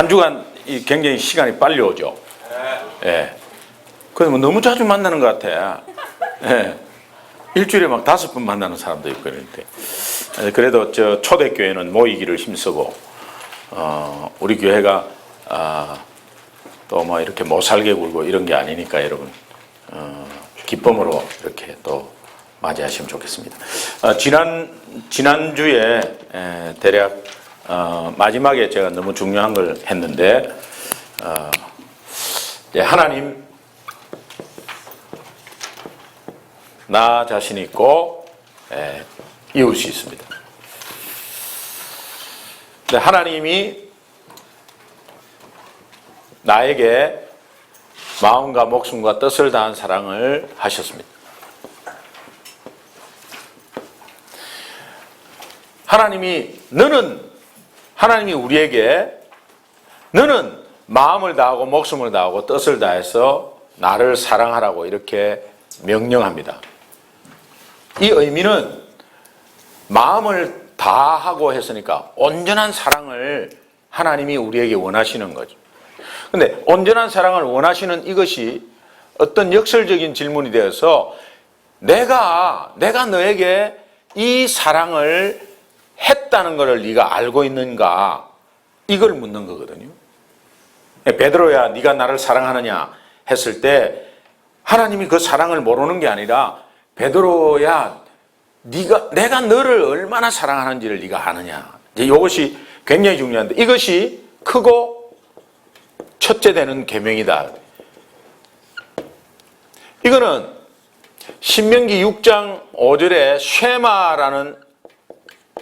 한 주간 굉장히 시간이 빨리 오죠. 예. 그래서 뭐 너무 자주 만나는 것 같아. 예. 일주일에 막 5번 만나는 사람도 있고 그런데. 그래도 저 초대교회는 모이기를 힘쓰고, 우리 교회가, 또 뭐 이렇게 못 살게 굴고 이런 게 아니니까 여러분, 기쁨으로 이렇게 또 맞이하시면 좋겠습니다. 지난주에 대략, 마지막에 제가 너무 중요한 걸 했는데, 하나님, 나 자신 있고 이웃이 있습니다. 근데 하나님이 나에게 마음과 목숨과 뜻을 다한 사랑을 하셨습니다. 하나님이 우리에게 너는 마음을 다하고 목숨을 다하고 뜻을 다해서 나를 사랑하라고 이렇게 명령합니다. 이 의미는 마음을 다하고 했으니까 온전한 사랑을 하나님이 우리에게 원하시는 거죠. 근데 온전한 사랑을 원하시는 이것이 어떤 역설적인 질문이 되어서 내가 너에게 이 사랑을 했다는 것을 네가 알고 있는가? 이걸 묻는 거거든요. 베드로야, 네가 나를 사랑하느냐 했을 때 하나님이 그 사랑을 모르는 게 아니라 베드로야, 내가 너를 얼마나 사랑하는지를 네가 아느냐. 이제 이것이 굉장히 중요한데 이것이 크고 첫째 되는 계명이다. 이거는 신명기 6장 5절에 쉐마라는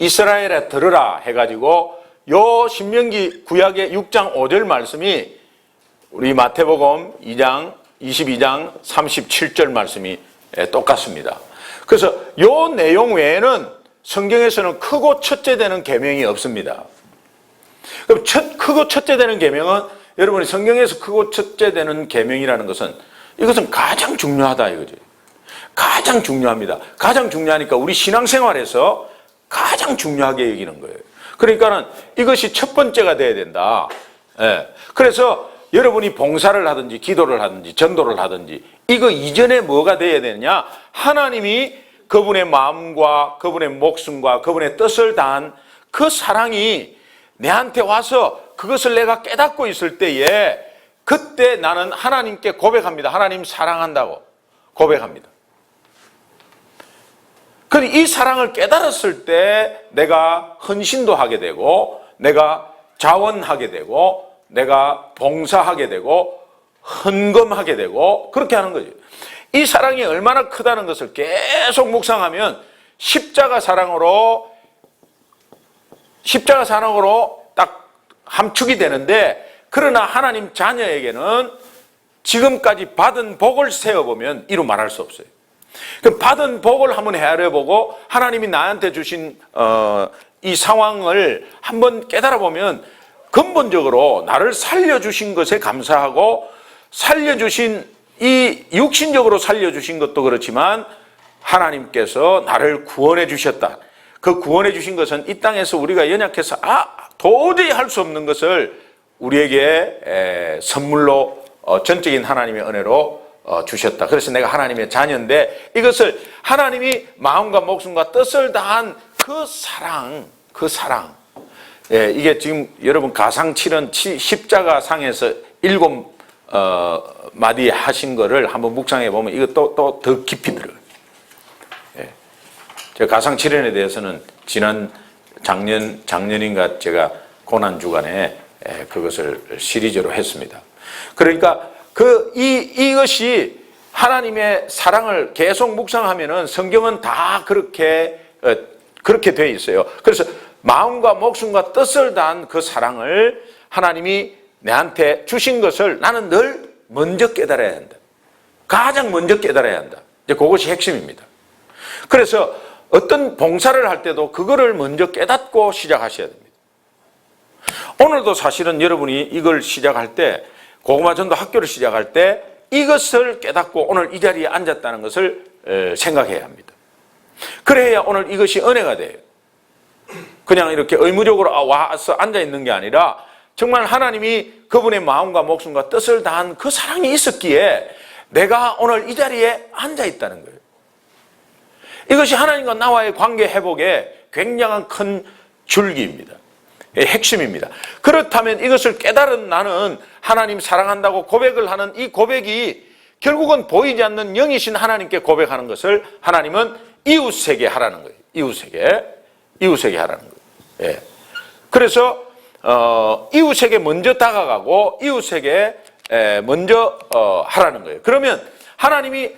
이스라엘에 들으라 해가지고 요 신명기 구약의 6장 5절 말씀이 우리 마태복음 2장 22장 37절 말씀이 똑같습니다. 그래서 요 내용 외에는 성경에서는 크고 첫째 되는 계명이 없습니다. 그럼 크고 첫째 되는 계명은 여러분이 성경에서 크고 첫째 되는 계명이라는 것은 이것은 가장 중요하다 이거죠. 가장 중요합니다. 가장 중요하니까 우리 신앙생활에서 가장 중요하게 여기는 거예요. 그러니까는 이것이 첫 번째가 돼야 된다. 예. 그래서 여러분이 봉사를 하든지 기도를 하든지 전도를 하든지 이거 이전에 뭐가 돼야 되느냐? 하나님이 그분의 마음과 그분의 목숨과 그분의 뜻을 다한 그 사랑이 내한테 와서 그것을 내가 깨닫고 있을 때에 그때 나는 하나님께 고백합니다. 하나님 사랑한다고 고백합니다. 그런데 이 사랑을 깨달았을 때 내가 헌신도 하게 되고 내가 자원하게 되고 내가 봉사하게 되고 헌금하게 되고 그렇게 하는 거죠. 이 사랑이 얼마나 크다는 것을 계속 묵상하면 십자가 사랑으로 딱 함축이 되는데, 그러나 하나님 자녀에게는 지금까지 받은 복을 세어보면 이루 말할 수 없어요. 그럼 받은 복을 한번 헤아려보고 하나님이 나한테 주신 이 상황을 한번 깨달아보면 근본적으로 나를 살려주신 것에 감사하고 이 육신적으로 살려주신 것도 그렇지만 하나님께서 나를 구원해 주셨다. 그 구원해 주신 것은 이 땅에서 우리가 연약해서 도저히 할 수 없는 것을 우리에게 선물로 전적인 하나님의 은혜로 주셨다. 그래서 내가 하나님의 자녀인데 이것을 하나님이 마음과 목숨과 뜻을 다한 그 사랑. 예, 이게 지금 여러분 가상 치른 십자가 상에서 7마디 하신 거를 한번 묵상해 보면 이거 또 더 깊이 들어요. 예. 제가 가상 칠연에 대해서는 작년인가 제가 고난 주간에 그것을 시리즈로 했습니다. 그러니까 이것이 하나님의 사랑을 계속 묵상하면은 성경은 다 그렇게 돼 있어요. 그래서 마음과 목숨과 뜻을 다한 그 사랑을 하나님이 내한테 주신 것을 나는 늘 먼저 깨달아야 한다. 가장 먼저 깨달아야 한다. 이제 그것이 핵심입니다. 그래서 어떤 봉사를 할 때도 그거를 먼저 깨닫고 시작하셔야 됩니다. 오늘도 사실은 여러분이 이걸 시작할 때, 고구마 전도 학교를 시작할 때 이것을 깨닫고 오늘 이 자리에 앉았다는 것을 생각해야 합니다. 그래야 오늘 이것이 은혜가 돼요. 그냥 이렇게 의무적으로 와서 앉아 있는 게 아니라 정말 하나님이 그분의 마음과 목숨과 뜻을 다한 그 사랑이 있었기에 내가 오늘 이 자리에 앉아 있다는 거예요. 이것이 하나님과 나와의 관계 회복에 굉장한 큰 줄기입니다. 핵심입니다. 그렇다면 이것을 깨달은 나는 하나님 사랑한다고 고백을 하는 이 고백이 결국은 보이지 않는 영이신 하나님께 고백하는 것을 하나님은 이웃에게 하라는 거예요. 이웃에게 하라는 거예요. 예. 그래서 이웃에게 먼저 다가가고 이웃에게 먼저 하라는 거예요. 그러면 하나님이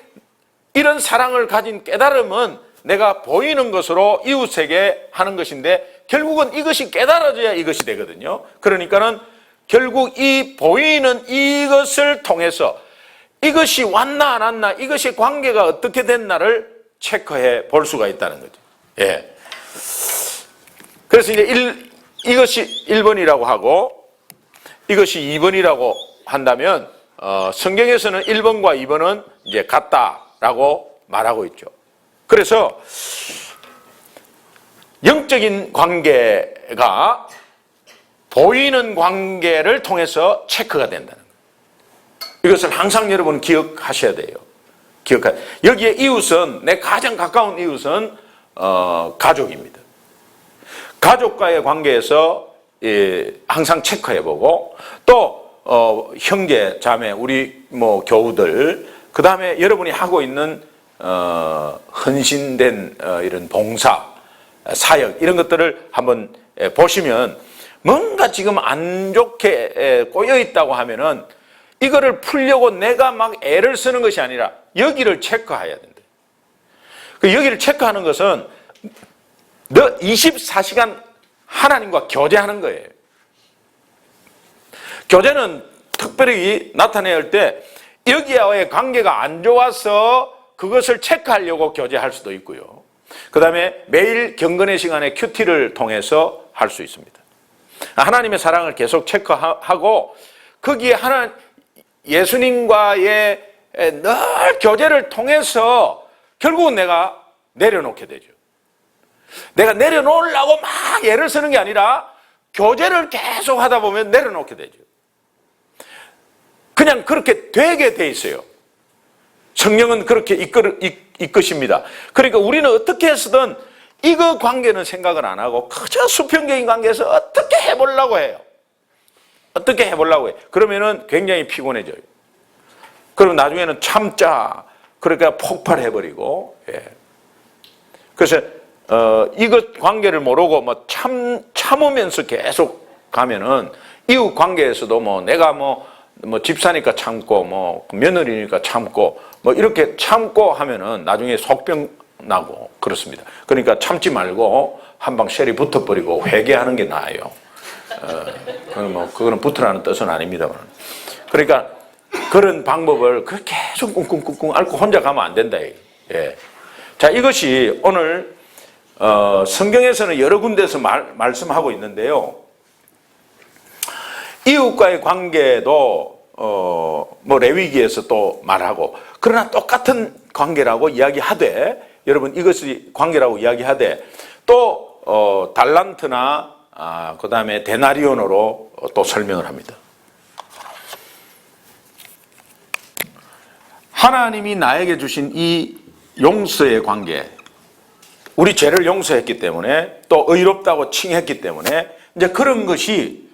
이런 사랑을 가진 깨달음은 내가 보이는 것으로 이웃에게 하는 것인데 결국은 이것이 깨달아져야 이것이 되거든요. 그러니까는 결국 이 보이는 이것을 통해서 이것이 왔나 안 왔나, 이것이 관계가 어떻게 됐나를 체크해 볼 수가 있다는 거죠. 예. 그래서 이제 이것이 1번이라고 하고 이것이 2번이라고 한다면 성경에서는 1번과 2번은 이제 같다라고 말하고 있죠. 그래서 영적인 관계가 보이는 관계를 통해서 체크가 된다는 거예요. 이것을 항상 여러분 기억하셔야 돼요. 여기에 이웃은, 내 가장 가까운 이웃은 가족입니다. 가족과의 관계에서 항상 체크해보고 또 형제, 자매, 우리 교우들, 그 다음에 여러분이 하고 있는 헌신된 이런 봉사, 사역 이런 것들을 한번 보시면 뭔가 지금 안 좋게 꼬여 있다고 하면은 이거를 풀려고 내가 막 애를 쓰는 것이 아니라 여기를 체크해야 된다. 여기를 체크하는 것은 너 24시간 하나님과 교제하는 거예요. 교제는 특별히 나타내야 할 때 여기와의 관계가 안 좋아서 그것을 체크하려고 교제할 수도 있고요. 그 다음에 매일 경건의 시간에 큐티를 통해서 할 수 있습니다. 하나님의 사랑을 계속 체크하고 거기에 예수님과의 늘 교제를 통해서 결국은 내가 내려놓게 되죠. 내가 내려놓으려고 막 애를 쓰는 게 아니라 교제를 계속 하다 보면 내려놓게 되죠. 그냥 그렇게 되게 돼 있어요. 성령은 그렇게 이끄십니다. 그러니까 우리는 어떻게 해서든 이거 관계는 생각을 안 하고 그저 수평적인 관계에서 어떻게 해보려고 해요. 그러면은 굉장히 피곤해져요. 그럼 나중에는 참자. 그러니까 폭발해버리고. 예. 그래서 이것 관계를 모르고 참으면서 계속 가면은 이웃 관계에서도 내가 집사니까 참고 며느리니까 참고 이렇게 참고 하면은 나중에 속병 나고 그렇습니다. 그러니까 참지 말고 한방 쉘이 붙어버리고 회개하는 게 나아요. 그거는 붙으라는 뜻은 아닙니다만. 그러니까 그런 방법을 그렇게 계속 꿍꿍꿍꿍 앓고 혼자 가면 안 된다. 예. 자, 이것이 오늘 성경에서는 여러 군데에서 말씀하고 있는데요. 이웃과의 관계도 레위기에서 또 말하고, 그러나 똑같은 관계라고 이야기하되, 여러분 이것이 관계라고 이야기하되 또 달란트나 그 다음에 데나리온으로 또 설명을 합니다. 하나님이 나에게 주신 이 용서의 관계, 우리 죄를 용서했기 때문에 또 의롭다고 칭했기 때문에 이제 그런 것이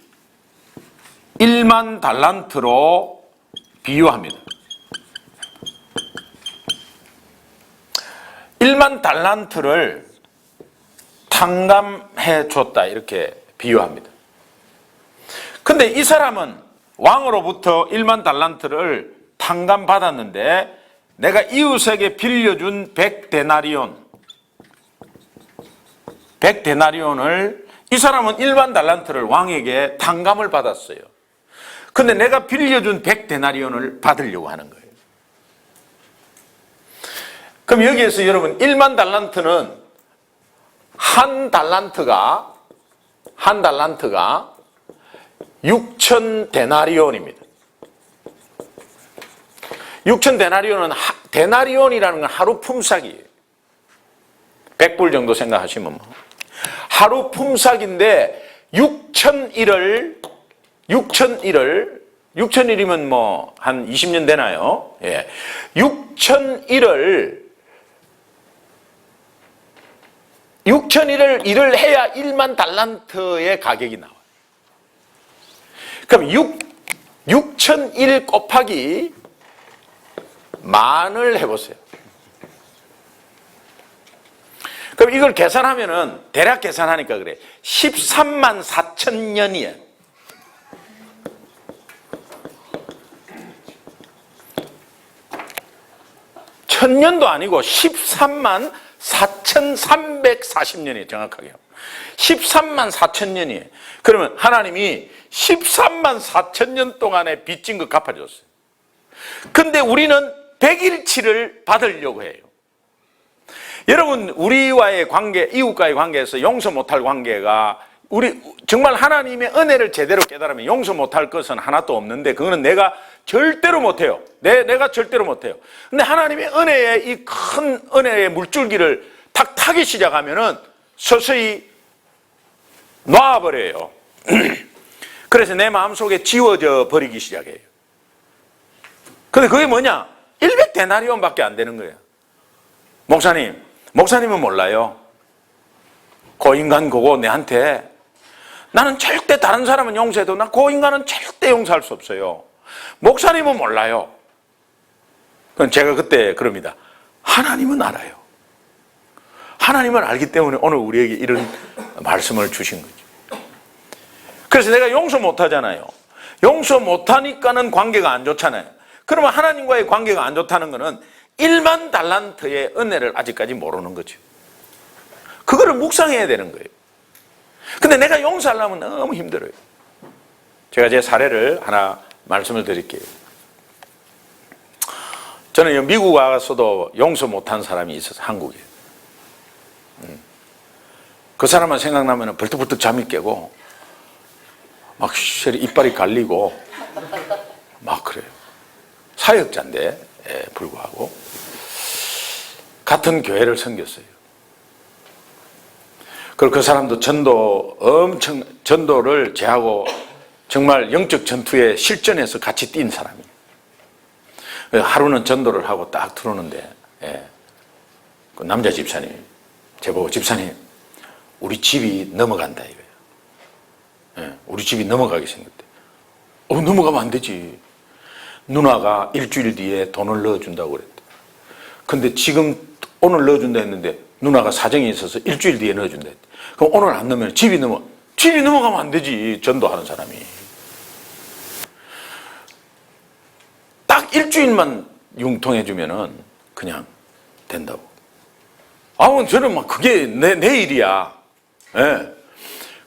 1만 달란트로 비유합니다. 1만 달란트를 탕감해 줬다 이렇게 비유합니다. 근데 이 사람은 왕으로부터 1만 달란트를 탕감받았는데 내가 이웃에게 빌려준 100데나리온을 이 사람은 1만 달란트를 왕에게 탕감을 받았어요. 근데 내가 빌려준 100데나리온을 받으려고 하는 거예요. 그럼 여기에서 여러분 1만 달란트는 한 달란트가 6,000데나리온입니다. 6,000데나리온은 데나리온이라는 건 하루 품삯이에요. 100불 정도 생각하시면 하루 품삯인데 6,000일을 6,000일이면 뭐 한 20년 되나요? 예. 6,000일을 일을 해야 1만 달란트의 가격이 나와요. 그럼 6,001 곱하기 만을 해보세요. 그럼 이걸 계산하면은, 대략 계산하니까 그래. 13만 4천 년이에요. 천년도 아니고 13만 4,340년이에요. 정확하게. 13만 4천 년이에요. 그러면 하나님이 13만 4천 년 동안에 빚진 거 갚아줬어요. 근데 우리는 100일치를 받으려고 해요. 여러분, 우리와의 관계, 이웃과의 관계에서 용서 못할 관계가, 우리 정말 하나님의 은혜를 제대로 깨달으면 용서 못할 것은 하나도 없는데, 그거는 내가 절대로 못해요. 내가 절대로 못해요. 근데 하나님의 은혜의 이 큰 은혜의 물줄기를 탁 타기 시작하면은 서서히 놔버려요. 그래서 내 마음속에 지워져 버리기 시작해요. 근데 그게 뭐냐? 100데나리온밖에 안 되는 거예요. 목사님은 몰라요. 그 인간 그거 내한테, 나는 절대 다른 사람은 용서해도 나 그 인간은 절대 용서할 수 없어요. 목사님은 몰라요. 그건 제가 그때 그럽니다. 하나님은 알아요. 하나님은 알기 때문에 오늘 우리에게 이런 말씀을 주신 거죠. 그래서 내가 용서 못하잖아요. 용서 못하니까는 관계가 안 좋잖아요. 그러면 하나님과의 관계가 안 좋다는 것은 1만 달란트의 은혜를 아직까지 모르는 거죠. 그거를 묵상해야 되는 거예요. 근데 내가 용서하려면 너무 힘들어요. 제가 제 사례를 하나 말씀을 드릴게요. 저는 미국 와서도 용서 못한 사람이 있어서, 한국에. 그 사람만 생각나면 벌떡벌떡 잠이 깨고 막 이빨이 갈리고 막 그래요. 사역자인데 불구하고 같은 교회를 섬겼어요. 그리고 그 사람도 전도를 제하고 정말 영적 전투에 실전에서 같이 뛴 사람이에요. 하루는 전도를 하고 딱 들어오는데, 그 남자 집사님이 제보고, 집사님, 우리 집이 넘어간다 이거예요. 우리 집이 넘어가게 생겼대. 넘어가면 안 되지. 누나가 일주일 뒤에 돈을 넣어준다고 그랬대. 근데 지금 오늘 넣어준다 했는데 누나가 사정이 있어서 일주일 뒤에 넣어준다 했대. 그럼 오늘 안 넣으면 집이 넘어가면 안 되지. 전도하는 사람이. 딱 일주일만 융통해주면은 그냥 된다고. 저는 막 그게 내 일이야. 예.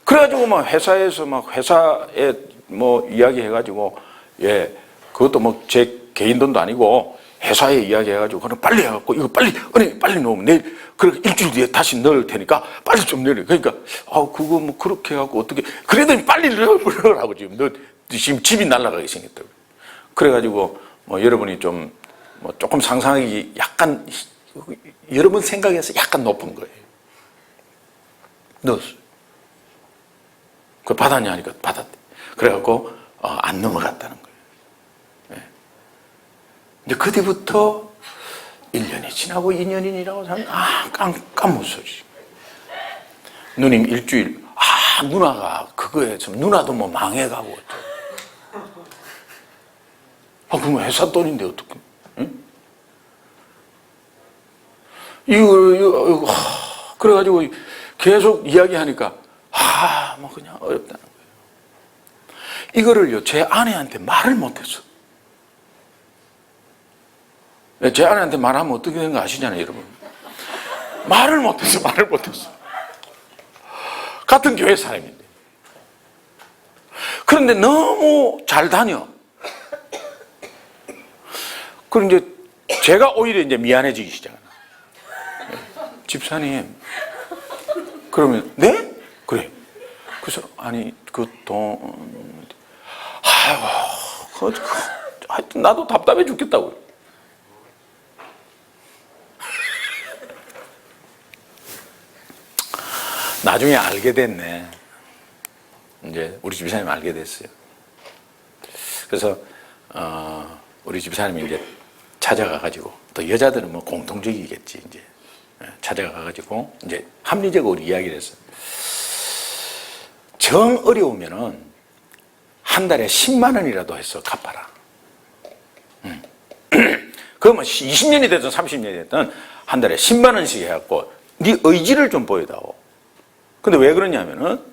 그래가지고 막 회사에서 막 회사에 뭐 이야기 해가지고, 그것도 뭐 제 개인 돈도 아니고 회사에 이야기 해가지고, 그럼 빨리 해갖고 이거 빨리 넣으면 내일, 그렇게 일주일 뒤에 다시 넣을 테니까 빨리 좀 넣으래. 그러니까, 그거 뭐 그렇게 해갖고 어떻게, 그래도 빨리 넣으라고 지금 집이 날아가게 생겼다고. 그래가지고, 뭐 여러분이 좀, 뭐 조금 상상하기 약간, 여러분 생각에서 약간 높은 거예요. 넣었어요. 그걸 받았냐 하니까 받았대. 그래갖고, 안 넘어갔다는 거예요. 이제 그 뒤부터 1년이 지나고 2년이라고 하면, 까무소리. 누님 일주일, 누나가 그거에 좀, 누나도 뭐 망해가고. 그럼 회사 돈인데 어떡해? 응? 이거, 그래가지고 계속 이야기하니까, 뭐 그냥 어렵다는 거예요. 이거를요, 제 아내한테 말을 못했어. 제 아내한테 말하면 어떻게 되는 거 아시잖아요, 여러분. 말을 못했어. 같은 교회 사람인데. 그런데 너무 잘 다녀. 그럼 이제 제가 오히려 이제 미안해지기 시작하나. 집사님. 그러면, 네? 그래. 그래서, 그 돈, 하여튼 나도 답답해 죽겠다고요. 나중에 알게 됐네. 이제 우리 집사님 알게 됐어요. 그래서 우리 집사님이 이제 찾아가가지고, 또 여자들은 뭐 공통적이겠지, 이제 찾아가가지고 이제 합리적으로 이야기를 했어요. 정 어려우면은 한 달에 10만 원이라도 해서 갚아라. 그러면 20년이 됐든 30년이 됐든 한 달에 10만 원씩 해갖고 네 의지를 좀 보여다오. 근데 왜 그러냐면은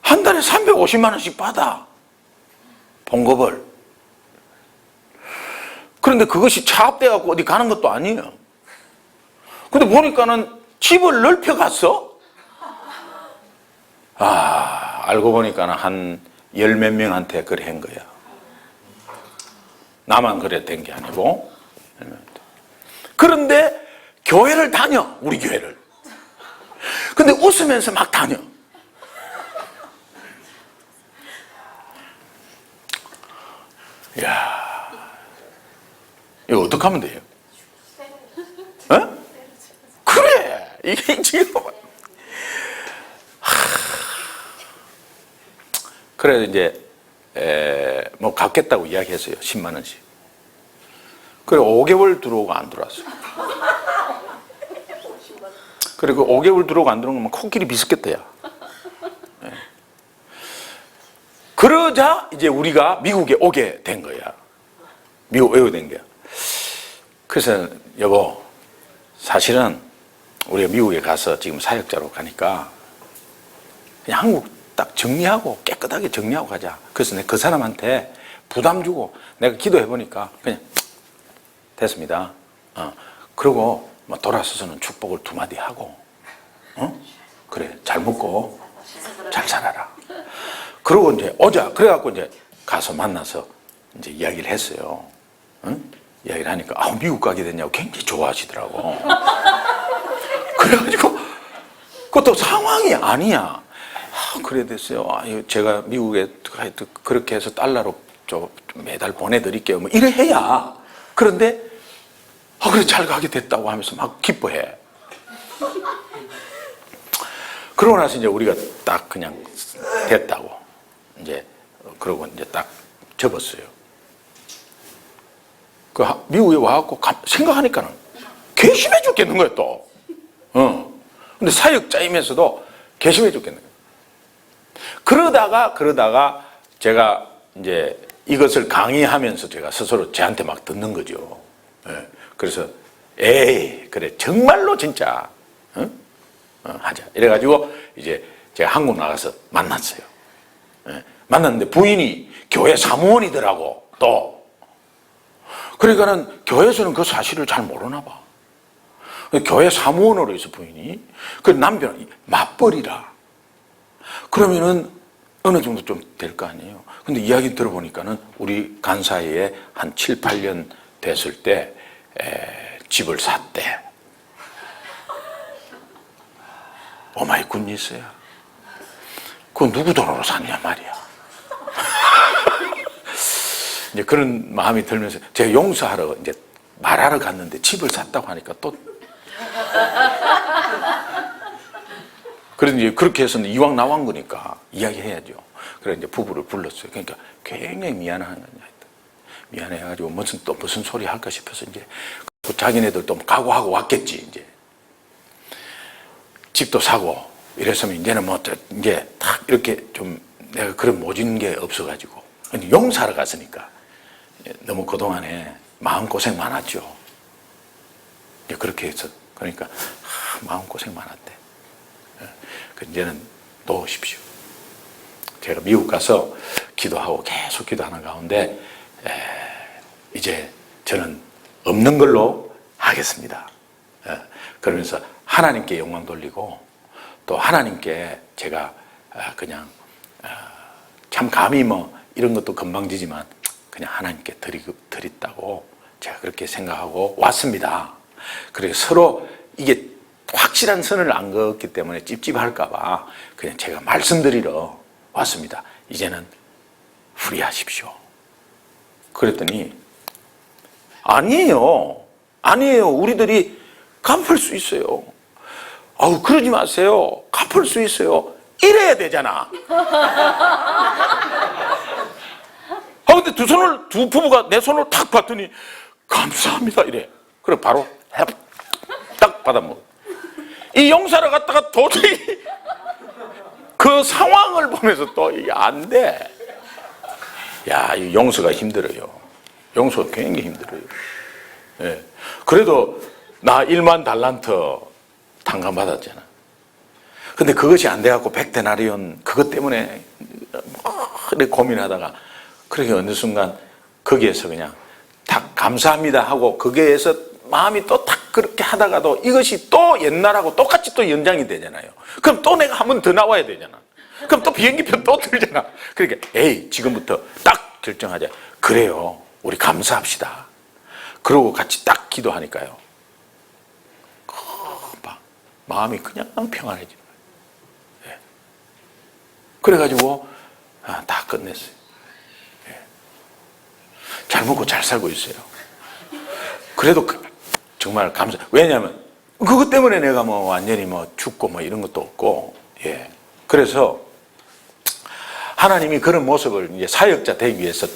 한 달에 350만 원씩 받아, 봉급을. 그런데 그것이 차압돼갖고 어디 가는 것도 아니에요. 근데 보니까는 집을 넓혀갔어. 알고 보니까는 한 10몇 명한테 그래 한 거야. 나만 그래 된 게 아니고. 그런데 교회를 다녀, 우리 교회를. 근데 웃으면서 막 다녀. 이야, 이거 어떻게 하면 돼요? 어? 그래, 이게 지금. 그래서 이제 뭐 갚겠다고 이야기했어요. 10만 원씩. 그래 5개월 들어오고 안 들어왔어요. 그리고 5개월 들어오고 안 들어오면 코끼리 비슷겠다, 야. 네. 그러자 이제 우리가 미국에 오게 된 거야. 미국 오게 된 거야. 그래서 여보, 사실은 우리가 미국에 가서 지금 사역자로 가니까 그냥 한국 딱 정리하고 깨끗하게 정리하고 가자. 그래서 내가 그 사람한테 부담 주고 내가 기도해 보니까 그냥 됐습니다. 그리고 뭐 돌아서서는 축복을 2마디 하고, 그래 잘 먹고 잘 살아라. 그러고 이제 오자. 그래갖고 이제 가서 만나서 이제 이야기를 했어요. 이야기를 하니까 미국 가게 됐냐고 굉장히 좋아하시더라고. 그래가지고 그것도 상황이 아니야. 그래 됐어요. 제가 미국에 그렇게 해서 달러로 좀 매달 보내드릴게요. 뭐 이래 해야. 그런데 그래 잘 가게 됐다고 하면서 막 기뻐해. 그러고 나서 이제 우리가 딱 그냥 됐다고 이제 그러고 이제 딱 접었어요. 그 미국에 와갖고 생각하니까는 괘씸해 죽겠는 거예요 또. 근데 사역자이면서도 괘씸해 죽겠는 거예요. 그러다가 제가 이제 이것을 강의하면서 제가 스스로 저한테 막 듣는 거죠. 그래서 에이 그래 정말로 진짜 하자. 이래가지고 이제 제가 한국 나가서 만났어요. 만났는데 부인이 교회 사무원이더라고 또. 그러니까는 교회에서는 그 사실을 잘 모르나 봐. 교회 사무원으로 해서 부인이 그 남편이 맞벌이라. 그러면은 어느 정도 좀 될 거 아니에요. 근데 이야기 들어보니까는 우리 간 사이에 한 7, 8년 됐을 때 집을 샀대. 오마이 굿니스야. 그거 누구 돈으로 샀냐 말이야. 이제 그런 마음이 들면서 제가 용서하러 이제 말하러 갔는데 집을 샀다고 하니까 또. 그래서 이제 그렇게 해서는 이왕 나온 거니까 이야기해야죠. 그래 이제 부부를 불렀어요. 그러니까 굉장히 미안한 거냐. 미안해가지고 무슨 소리 할까 싶어서 이제 자기네들도 각오하고 왔겠지. 이제 집도 사고 이랬으면 이제는 뭐 이제 딱 이렇게 좀 내가 그런 모진 게 없어가지고 용사하러 갔으니까 너무 그동안에 마음고생 많았죠. 그렇게 해서 그러니까 마음고생 많았대. 이제는 놓으십시오. 제가 미국 가서 기도하고 계속 기도하는 가운데 이제 저는 없는 걸로 하겠습니다. 그러면서 하나님께 영광 돌리고 또 하나님께 제가 그냥 참 감히 뭐 이런 것도 건방지지만 그냥 하나님께 드렸다고 제가 그렇게 생각하고 왔습니다. 그래서 서로 이게 확실한 선을 안 그었기 때문에 찝찝할까 봐 그냥 제가 말씀드리러 왔습니다. 이제는 후리하십시오. 그랬더니 아니에요. 우리들이 갚을 수 있어요. 그러지 마세요. 갚을 수 있어요. 이래야 되잖아. 근데 두 부부가 내 손을 탁 봤더니 감사합니다 이래. 그래 바로 딱 받아 먹어. 이 용사를 갖다가 도저히 그 상황을 보면서 또 이게 안 돼. 야, 이 용서가 힘들어요. 용서가 굉장히 힘들어요. 예. 그래도 나 1만 달란트 탕감받았잖아. 근데 그것이 안 돼갖고 100데나리온 그것 때문에 그래 고민하다가 그렇게 어느 순간 거기에서 그냥 딱 감사합니다 하고 거기에서 마음이 또 딱 그렇게 하다가도 이것이 또 옛날하고 똑같이 또 연장이 되잖아요. 그럼 또 내가 한 번 더 나와야 되잖아. 그럼 또 비행기표 또 들잖아. 그러니까 에이 지금부터 딱 결정하자. 그래요. 우리 감사합시다. 그러고 같이 딱 기도하니까요. 마음이 그냥 평안해지는 거예요. 예. 그래가지고 다 끝냈어요. 예. 잘 먹고 잘 살고 있어요. 그래도 정말 감사. 왜냐하면 그것 때문에 내가 뭐 완전히 뭐 죽고 뭐 이런 것도 없고, 예. 그래서 하나님이 그런 모습을 이제 사역자 되기 위해서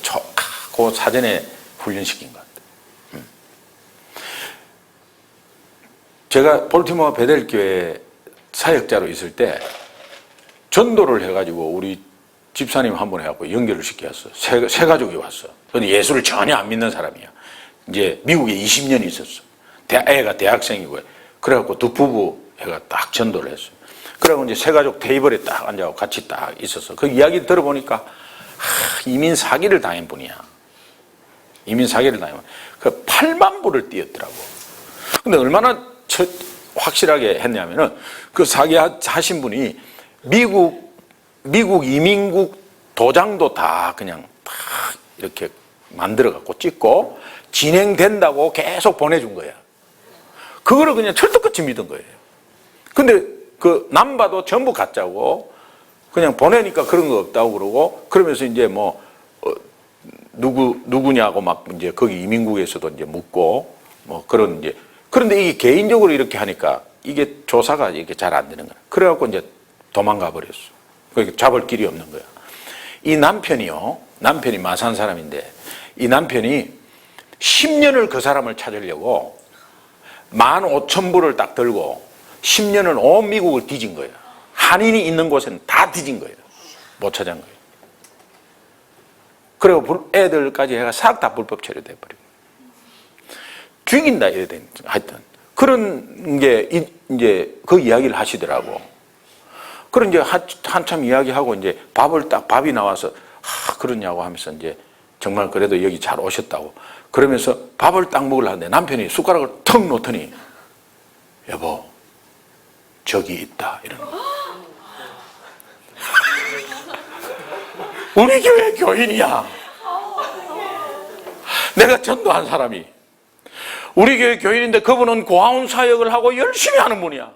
그 사전에 훈련시킨 것 같아요. 제가 볼티모어 베델 교회 사역자로 있을 때 전도를 해가지고 우리 집사님 한 번 해갖고 연결을 시켰어. 세 가족이 왔어. 근데 예수를 전혀 안 믿는 사람이야. 이제 미국에 20년이 있었어. 애가 대학생이고. 그래갖고 두 부부 애가 딱 전도를 했어. 그래갖고 이제 세 가족 테이블에 딱 앉아서 같이 딱 있었어. 그 이야기 들어보니까 이민 사기를 당한 분이야. 이민 사기를 당한 분. 그 8만 불을 띄었더라고. 근데 얼마나 확실하게 했냐면은 그 사기하신 분이 미국 이민국 도장도 다 그냥 다 이렇게 만들어갖고 찍고 진행된다고 계속 보내준 거야. 그거를 그냥 철떡같이 믿은 거예요. 근데 그 남바도 전부 가짜고 그냥 보내니까 그런 거 없다고 그러고 그러면서 이제 뭐 누구냐고 막 이제 거기 이민국에서도 이제 묻고 뭐 그런 이제 그런데 이게 개인적으로 이렇게 하니까 이게 조사가 이렇게 잘 안 되는 거야. 그래갖고 이제 도망가 버렸어. 그러니까 잡을 길이 없는 거야. 이 남편이 마산 사람인데 이 남편이 10년을 그 사람을 찾으려고 15,000불을 딱 들고 10년을 온 미국을 뒤진 거예요. 한인이 있는 곳에는 다 뒤진 거예요. 못 찾은 거예요. 그리고 애들까지 해가 싹 다 불법 체류돼 버리고 죽인다 이래 된 하여튼 그런 게 이제 그 이야기를 하시더라고. 그런 이제 한참 이야기하고 이제 밥이 나와서 그러냐고 하면서 이제 정말 그래도 여기 잘 오셨다고 그러면서 밥을 딱 먹으려 하는데 남편이 숟가락을 턱 놓더니 여보 저기 있다 이러는 거야. 우리 교회 교인이야. 내가 전도한 사람이 우리 교회 교인인데 그분은 고아원 사역을 하고 열심히 하는 분이야.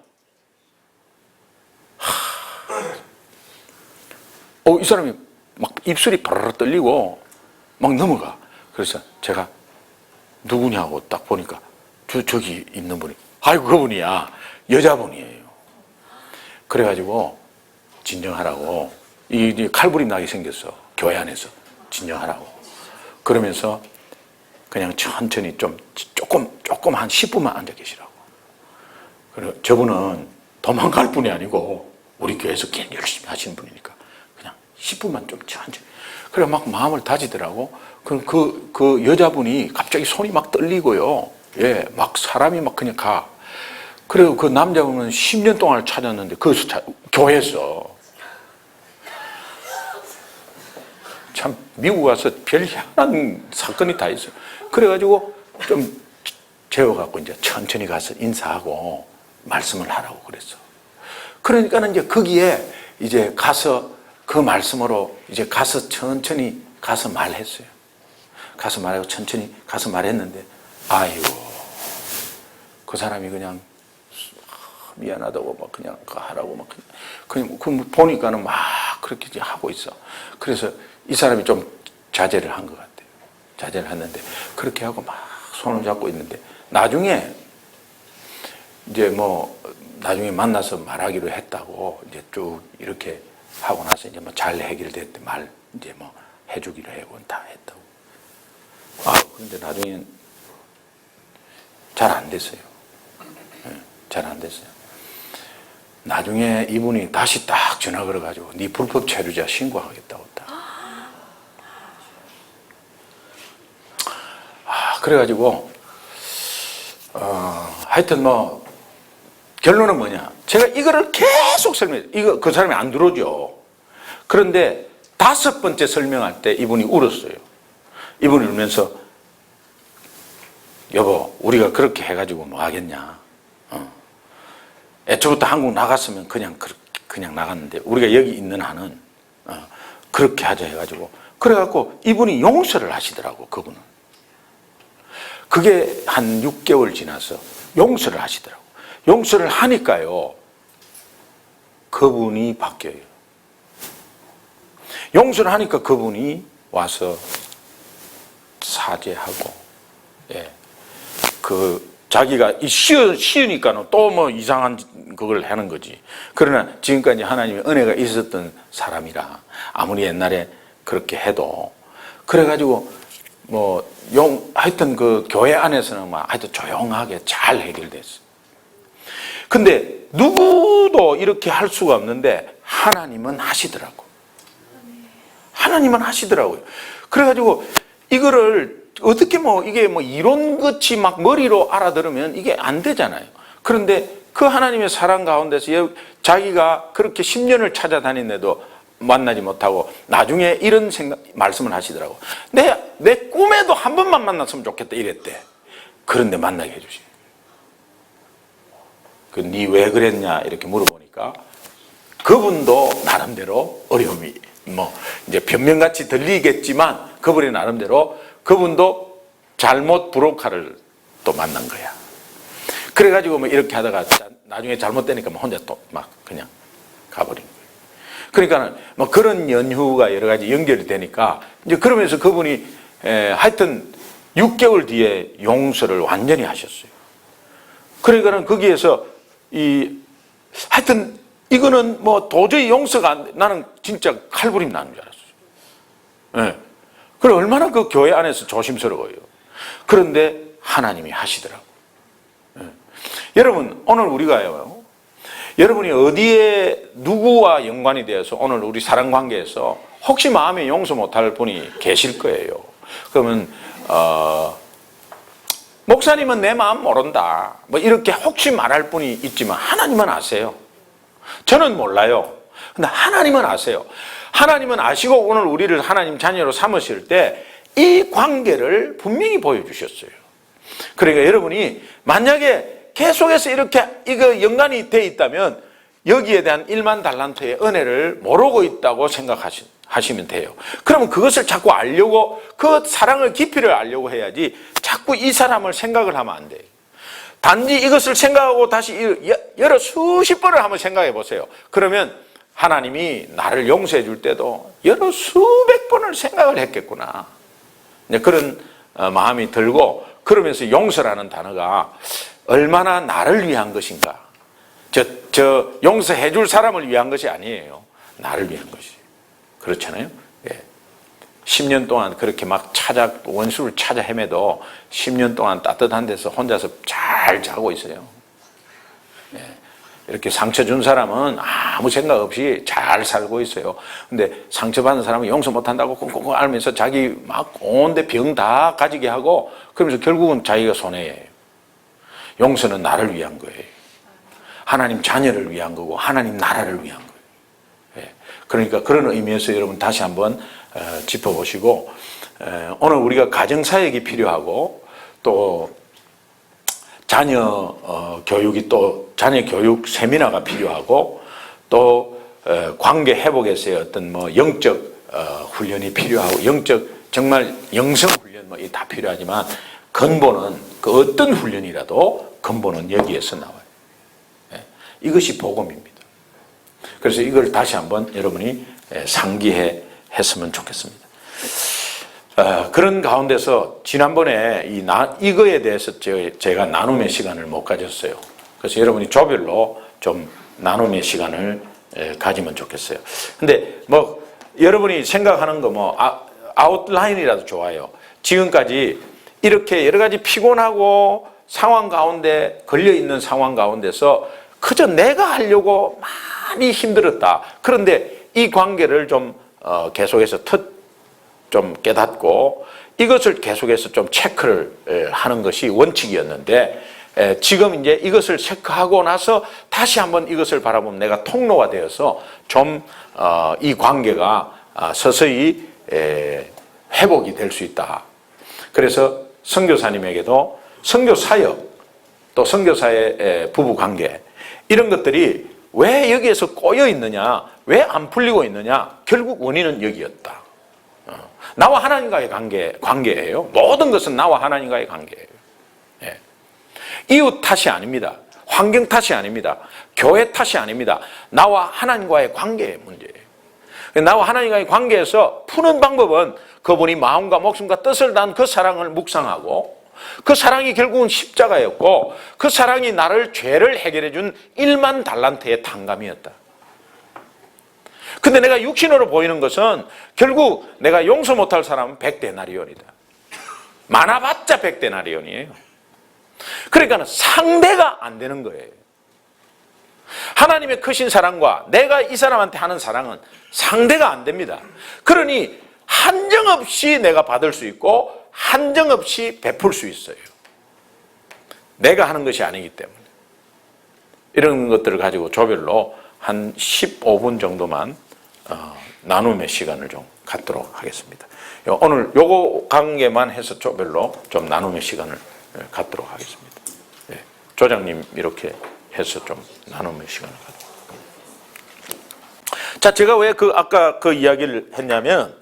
이 사람이 막 입술이 바르르 떨리고 막 넘어가. 그래서 제가 누구냐고 딱 보니까 저기 있는 분이 아이고 그분이야. 여자분이에요. 그래가지고 진정하라고 이 칼불이 나게 생겼어. 교회 안에서 진정하라고 그러면서 그냥 천천히 조금 한 10분만 앉아 계시라고. 그리고 저분은 도망갈 분이 아니고 우리 교회에서 그냥 열심히 하시는 분이니까 그냥 10분만 좀 천천히. 그래 막 마음을 다지더라고. 그럼 그 여자분이 갑자기 손이 막 떨리고요. 예, 막 사람이 막 그냥 가. 그리고 그 남자분은 10년 동안 찾았는데 교회에서 참 미국 와서 별 희한한 사건이 다 있어요. 그래가지고 좀 재워갖고 이제 천천히 가서 인사하고 말씀을 하라고 그랬어. 그러니까는 이제 거기에 이제 가서 그 말씀으로 이제 가서 천천히 가서 말했어요. 가서 말하고 천천히 가서 말했는데 아이고 그 사람이 그냥 미안하다고 막 그냥 하라고 막 그냥 보니까는 막 그렇게 이제 하고 있어. 그래서 이 사람이 좀 자제를 한 것 같아요. 자제를 했는데 그렇게 하고 막 손을 잡고 있는데 나중에 이제 뭐 나중에 만나서 말하기로 했다고 이제 쭉 이렇게 하고 나서 이제 뭐 잘 해결됐대 이제 뭐 해주기로 해고 다 했다고. 그런데 나중엔 잘 안 됐어요. 잘 안 됐어요. 나중에 이분이 다시 딱 전화 걸어가지고 네 불법 체류자 신고하겠다고 딱. 그래가지고 하여튼 뭐 결론은 뭐냐? 제가 이거를 계속 설명해요. 그 사람이 안 들어오죠. 그런데 5번째 설명할 때 이분이 울었어요. 이분이 울면서 여보, 우리가 그렇게 해가지고 뭐 하겠냐? 애초부터 한국 나갔으면 그냥 나갔는데 우리가 여기 있는 한은 그렇게 하자 해가지고 그래갖고 이분이 용서를 하시더라고. 그분은. 그게 한 6개월 지나서 용서를 하시더라고. 용서를 하니까요, 그분이 바뀌어요. 용서를 하니까 그분이 와서 사죄하고, 자기가 쉬우니까는 또 뭐 이상한 그걸 하는 거지. 그러나 지금까지 하나님의 은혜가 있었던 사람이라 아무리 옛날에 그렇게 해도 그래가지고 하여튼 그 교회 안에서는 하여튼 조용하게 잘 해결됐어. 근데 누구도 이렇게 할 수가 없는데 하나님은 하시더라고. 하나님은 하시더라고요. 그래가지고 이거를 어떻게 이게 이론같이 머리로 알아들으면 이게 안 되잖아요. 그런데 그 하나님의 사랑 가운데서 자기가 그렇게 10년을 찾아다니는데도 만나지 못하고 나중에 이런 말씀을 하시더라고. 내 꿈에도 한 번만 만났으면 좋겠다 이랬대. 그런데 만나게 해주시. 니 왜 그랬냐 이렇게 물어보니까 그분도 나름대로 어려움이 이제 변명같이 들리겠지만 그분이 나름대로 그분도 잘못 브로커를 또 만난 거야. 그래가지고 이렇게 하다가 나중에 잘못되니까 혼자 또 그냥 가버린 거야. 그러니까 그런 연휴가 여러 가지 연결이 되니까 이제 그러면서 그분이 하여튼 6개월 뒤에 용서를 완전히 하셨어요. 그러니까 거기에서 하여튼 이거는 도저히 용서가 나는 진짜 칼부림 나는 줄 알았어요. 그래 얼마나 그 교회 안에서 조심스러워요. 그런데 하나님이 하시더라고요. 여러분 오늘 우리가요, 여러분이 어디에 누구와 연관이 되어서 오늘 우리 사랑관계에서 혹시 마음에 용서 못할 분이 계실 거예요. 그러면 목사님은 내 마음 모른다 이렇게 혹시 말할 분이 있지만 하나님은 아세요. 저는 몰라요. 근데 하나님은 아세요. 하나님은 아시고 오늘 우리를 하나님 자녀로 삼으실 때 이 관계를 분명히 보여주셨어요. 그러니까 여러분이 만약에 계속해서 이렇게 이거 연관이 돼 있다면 여기에 대한 1만 달란트의 은혜를 모르고 있다고 생각하시면 돼요. 그러면 그것을 자꾸 알려고, 그 사랑의 깊이를 알려고 해야지 자꾸 이 사람을 생각을 하면 안 돼요. 단지 이것을 생각하고 다시 여러 수십 번을 한번 생각해 보세요. 그러면 하나님이 나를 용서해 줄 때도 여러 수백 번을 생각을 했겠구나. 그런 마음이 들고, 그러면서 용서라는 단어가 얼마나 나를 위한 것인가. 저 용서해 줄 사람을 위한 것이 아니에요. 나를 위한 것이. 그렇잖아요. 10년 동안 그렇게 원수를 찾아 헤매도 10년 동안 따뜻한 데서 혼자서 잘 자고 있어요. 이렇게 상처 준 사람은 아무 생각 없이 잘 살고 있어요. 근데 상처받은 사람은 용서 못한다고 꽁꽁 앓으면서 자기 온데 병 다 가지게 하고, 그러면서 결국은 자기가 손해예요. 용서는 나를 위한 거예요. 하나님 자녀를 위한 거고 하나님 나라를 위한 거예요. 그러니까 그런 의미에서 여러분 다시 한번 짚어보시고, 오늘 우리가 가정사역이 필요하고 또 자녀 교육이 또 자녀 교육 세미나가 필요하고 또 관계 회복에서의 어떤 영적 훈련이 필요하고 영적 정말 영성 훈련 이 다 필요하지만 근본은 그 어떤 훈련이라도 근본은 여기에서 나와요. 이것이 복음입니다. 그래서 이걸 다시 한번 여러분이 상기해 했으면 좋겠습니다. 그런 가운데서 지난번에 이거에 대해서 제가 나눔의 시간을 못 가졌어요. 그래서 여러분이 조별로 좀 나눔의 시간을 가지면 좋겠어요. 근데 여러분이 생각하는 거 아웃라인이라도 좋아요. 지금까지 이렇게 여러 가지 피곤하고 상황 가운데 걸려있는 상황 가운데서 그저 내가 하려고 많이 힘들었다. 그런데 이 관계를 좀 계속해서 좀 깨닫고 이것을 계속해서 좀 체크를 하는 것이 원칙이었는데, 지금 이제 이것을 체크하고 나서 다시 한번 이것을 바라보면 내가 통로가 되어서 좀 이 관계가 서서히 회복이 될 수 있다. 그래서 선교사님에게도 선교사역, 또 선교사의 부부관계, 이런 것들이 왜 여기에서 꼬여 있느냐, 왜 안 풀리고 있느냐, 결국 원인은 여기였다. 나와 하나님과의 관계예요. 모든 것은 나와 하나님과의 관계예요. 예. 이웃 탓이 아닙니다. 환경 탓이 아닙니다. 교회 탓이 아닙니다. 나와 하나님과의 관계의 문제예요. 나와 하나님과의 관계에서 푸는 방법은 그분이 마음과 목숨과 뜻을 다한 그 사랑을 묵상하고, 그 사랑이 결국은 십자가였고, 그 사랑이 나를 죄를 해결해 준 1만 달란트의 탕감이었다. 근데 내가 육신으로 보이는 것은 결국 내가 용서 못할 사람은 100데나리온이다. 많아봤자 100데나리온이에요. 그러니까 상대가 안 되는 거예요. 하나님의 크신 사랑과 내가 이 사람한테 하는 사랑은 상대가 안 됩니다. 그러니 한정없이 내가 받을 수 있고 한정없이 베풀 수 있어요. 내가 하는 것이 아니기 때문에. 이런 것들을 가지고 조별로 한 15분 정도만 나눔의 시간을 좀 갖도록 하겠습니다. 오늘 요거 관계만 해서 조별로 좀 나눔의 시간을 갖도록 하겠습니다. 네. 조장님 이렇게 해서 좀 나눔의 시간을 갖도록. 자, 제가 왜 아까 그 이야기를 했냐면,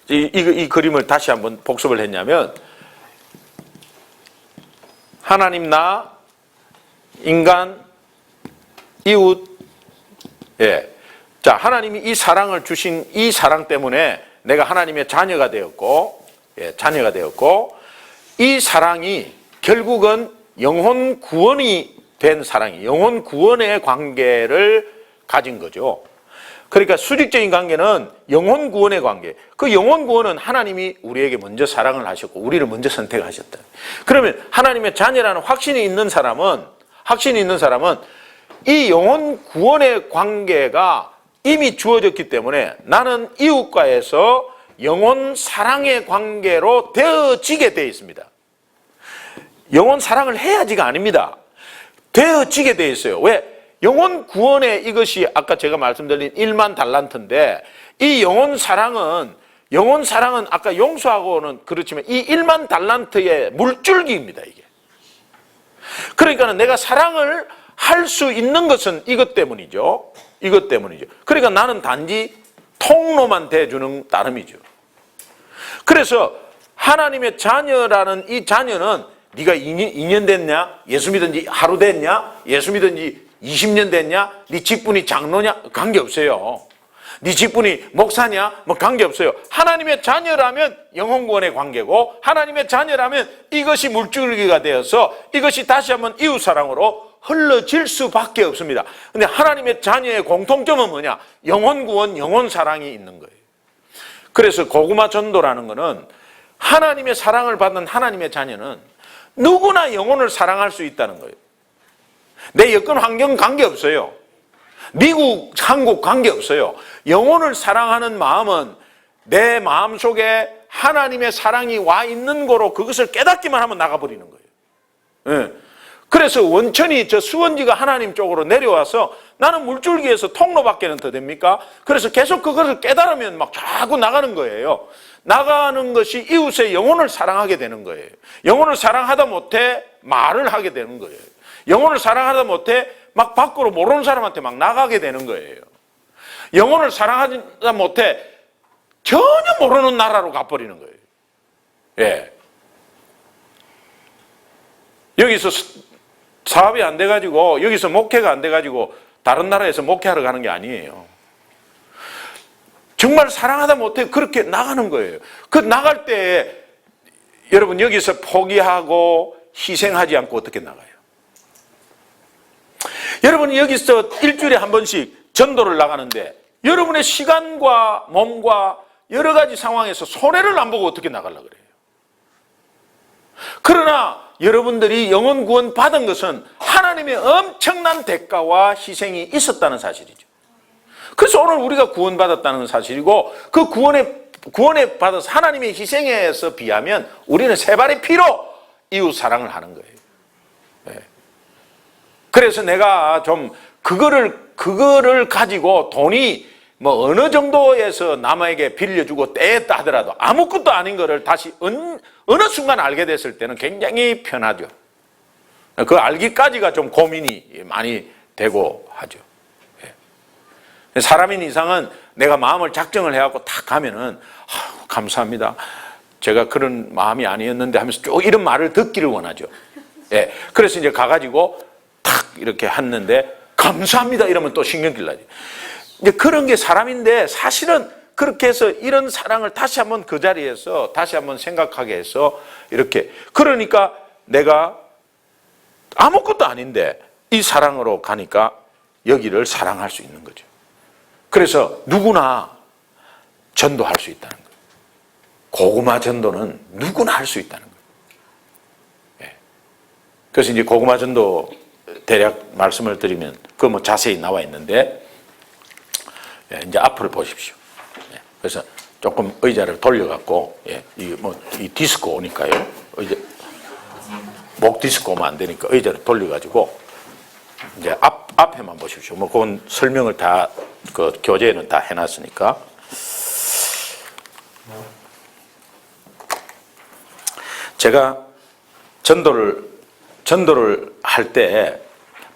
이 그림을 다시 한번 복습을 했냐면, 하나님, 나, 인간, 이웃, 예. 자, 하나님이 이 사랑을 주신 이 사랑 때문에 내가 하나님의 자녀가 되었고, 예, 자녀가 되었고, 이 사랑이 결국은 영혼 구원이 된 사랑이, 영혼 구원의 관계를 가진 거죠. 그러니까 수직적인 관계는 영혼 구원의 관계. 그 영혼 구원은 하나님이 우리에게 먼저 사랑을 하셨고 우리를 먼저 선택하셨다. 그러면 하나님의 자녀라는 확신이 있는 사람은 이 영혼 구원의 관계가 이미 주어졌기 때문에 나는 이웃과에서 영혼 사랑의 관계로 되어지게 되어 있습니다. 영혼 사랑을 해야지가 아닙니다. 되어지게 되어 있어요. 왜? 영혼 구원의 이것이 아까 제가 말씀드린 1만 달란트인데, 이 영혼 사랑은 아까 용서하고는 그렇지만 이 1만 달란트의 물줄기입니다, 이게. 그러니까 내가 사랑을 할 수 있는 것은 이것 때문이죠. 이것 때문이죠. 그러니까 나는 단지 통로만 대주는 따름이죠. 그래서 하나님의 자녀라는 이 자녀는 네가 2년 됐냐? 예수 믿은 지 하루 됐냐? 예수 믿은 지 20년 됐냐? 네 직분이 장로냐? 관계없어요. 네 직분이 목사냐? 뭐 관계없어요. 하나님의 자녀라면 영혼구원의 관계고, 하나님의 자녀라면 이것이 물줄기가 되어서 이것이 다시 한번 이웃사랑으로 흘러질 수밖에 없습니다. 근데 하나님의 자녀의 공통점은 뭐냐? 영혼구원, 영혼사랑이 있는 거예요. 그래서 고구마 전도라는 거는 하나님의 사랑을 받는 하나님의 자녀는 누구나 영혼을 사랑할 수 있다는 거예요. 내 여건 환경 관계없어요. 미국, 한국 관계없어요. 영혼을 사랑하는 마음은 내 마음속에 하나님의 사랑이 와 있는 거로 그것을 깨닫기만 하면 나가버리는 거예요. 예. 그래서 원천이 저 수원지가 하나님 쪽으로 내려와서 나는 물줄기에서 통로밖에는 더 됩니까? 그래서 계속 그것을 깨달으면 막 자꾸 나가는 거예요. 나가는 것이 이웃의 영혼을 사랑하게 되는 거예요. 영혼을 사랑하다 못해 말을 하게 되는 거예요. 영혼을 사랑하다 못해 막 밖으로 모르는 사람한테 막 나가게 되는 거예요. 영혼을 사랑하다 못해 전혀 모르는 나라로 가버리는 거예요. 예. 여기서 사업이 안 돼가지고, 여기서 목회가 안 돼가지고 다른 나라에서 목회하러 가는 게 아니에요. 정말 사랑하다 못해 그렇게 나가는 거예요. 그 나갈 때 여러분 여기서 포기하고 희생하지 않고 어떻게 나가요? 여러분 여기서 일주일에 한 번씩 전도를 나가는데 여러분의 시간과 몸과 여러 가지 상황에서 손해를 안 보고 어떻게 나가려고 그래요? 그러나 여러분들이 영혼 구원 받은 것은 하나님의 엄청난 대가와 희생이 있었다는 사실이죠. 그래서 오늘 우리가 구원받았다는 사실이고, 그 구원에 받아서 하나님의 희생에서 비하면 우리는 세 발의 피로 이웃 사랑을 하는 거예요. 네. 그래서 내가 좀 그거를 가지고 돈이 뭐 어느 정도에서 남에게 빌려주고 떼었다 하더라도 아무것도 아닌 거를 다시 어느 순간 알게 됐을 때는 굉장히 편하죠. 그 알기까지가 좀 고민이 많이 되고 하죠. 사람인 이상은 내가 마음을 작정을 해갖고 탁 가면은 감사합니다, 제가 그런 마음이 아니었는데 하면서 쭉 이런 말을 듣기를 원하죠. 예. 그래서 이제 가가지고 탁 이렇게 했는데 감사합니다 이러면 또 신경질 나죠. 이제 그런 게 사람인데, 사실은 그렇게 해서 이런 사랑을 다시 한번 그 자리에서 다시 한번 생각하게 해서 이렇게, 그러니까 내가 아무것도 아닌데 이 사랑으로 가니까 여기를 사랑할 수 있는 거죠. 그래서 누구나 전도할 수 있다는 거예요. 고구마 전도는 누구나 할 수 있다는 거예요. 예. 그래서 이제 고구마 전도 대략 말씀을 드리면 그 뭐 자세히 나와 있는데, 예, 이제 앞을 보십시오. 예. 그래서 조금 의자를 돌려갖고, 예, 이 디스코 오니까요. 목 디스코 오면 안 되니까 의자를 돌려가지고 이제 앞에만 보십시오. 뭐 그건 설명을 다 그 교재에는 다 해놨으니까. 제가 전도를 할 때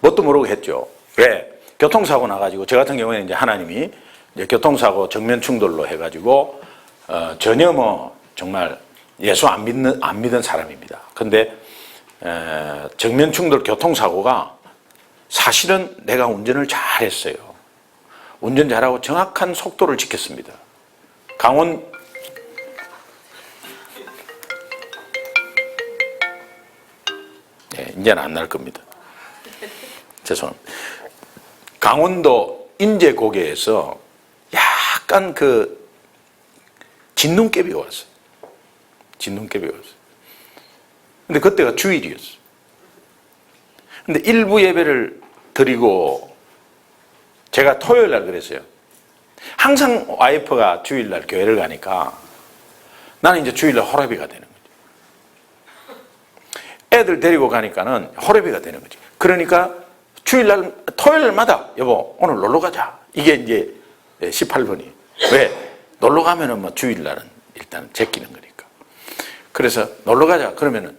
뭣도 모르고 했죠. 왜? 교통사고 나가지고, 저 같은 경우에는 이제 하나님이 이제 교통사고 정면 충돌로 해가지고 전혀 뭐 정말 예수 안 믿는 사람입니다. 근데 정면 충돌 교통사고가 사실은 내가 운전을 잘했어요. 운전 잘하고 정확한 속도를 지켰습니다. 네, 이제는 안 날 겁니다. 죄송합니다. 강원도 인제고개에서 약간 그 진눈깨비 왔어요. 진눈깨비 왔어요. 근데 그때가 주일이었어요. 근데 일부 예배를 드리고, 제가 토요일 날 그랬어요. 항상 와이프가 주일 날 교회를 가니까 나는 이제 주일 날 호래비가 되는 거죠. 애들 데리고 가니까는 호래비가 되는 거지. 그러니까 주일 날, 토요일 날마다 여보 오늘 놀러 가자. 이게 이제 18번이. 왜? 놀러 가면은 뭐 주일 날은 일단 제끼는 거니까. 그래서 놀러 가자. 그러면은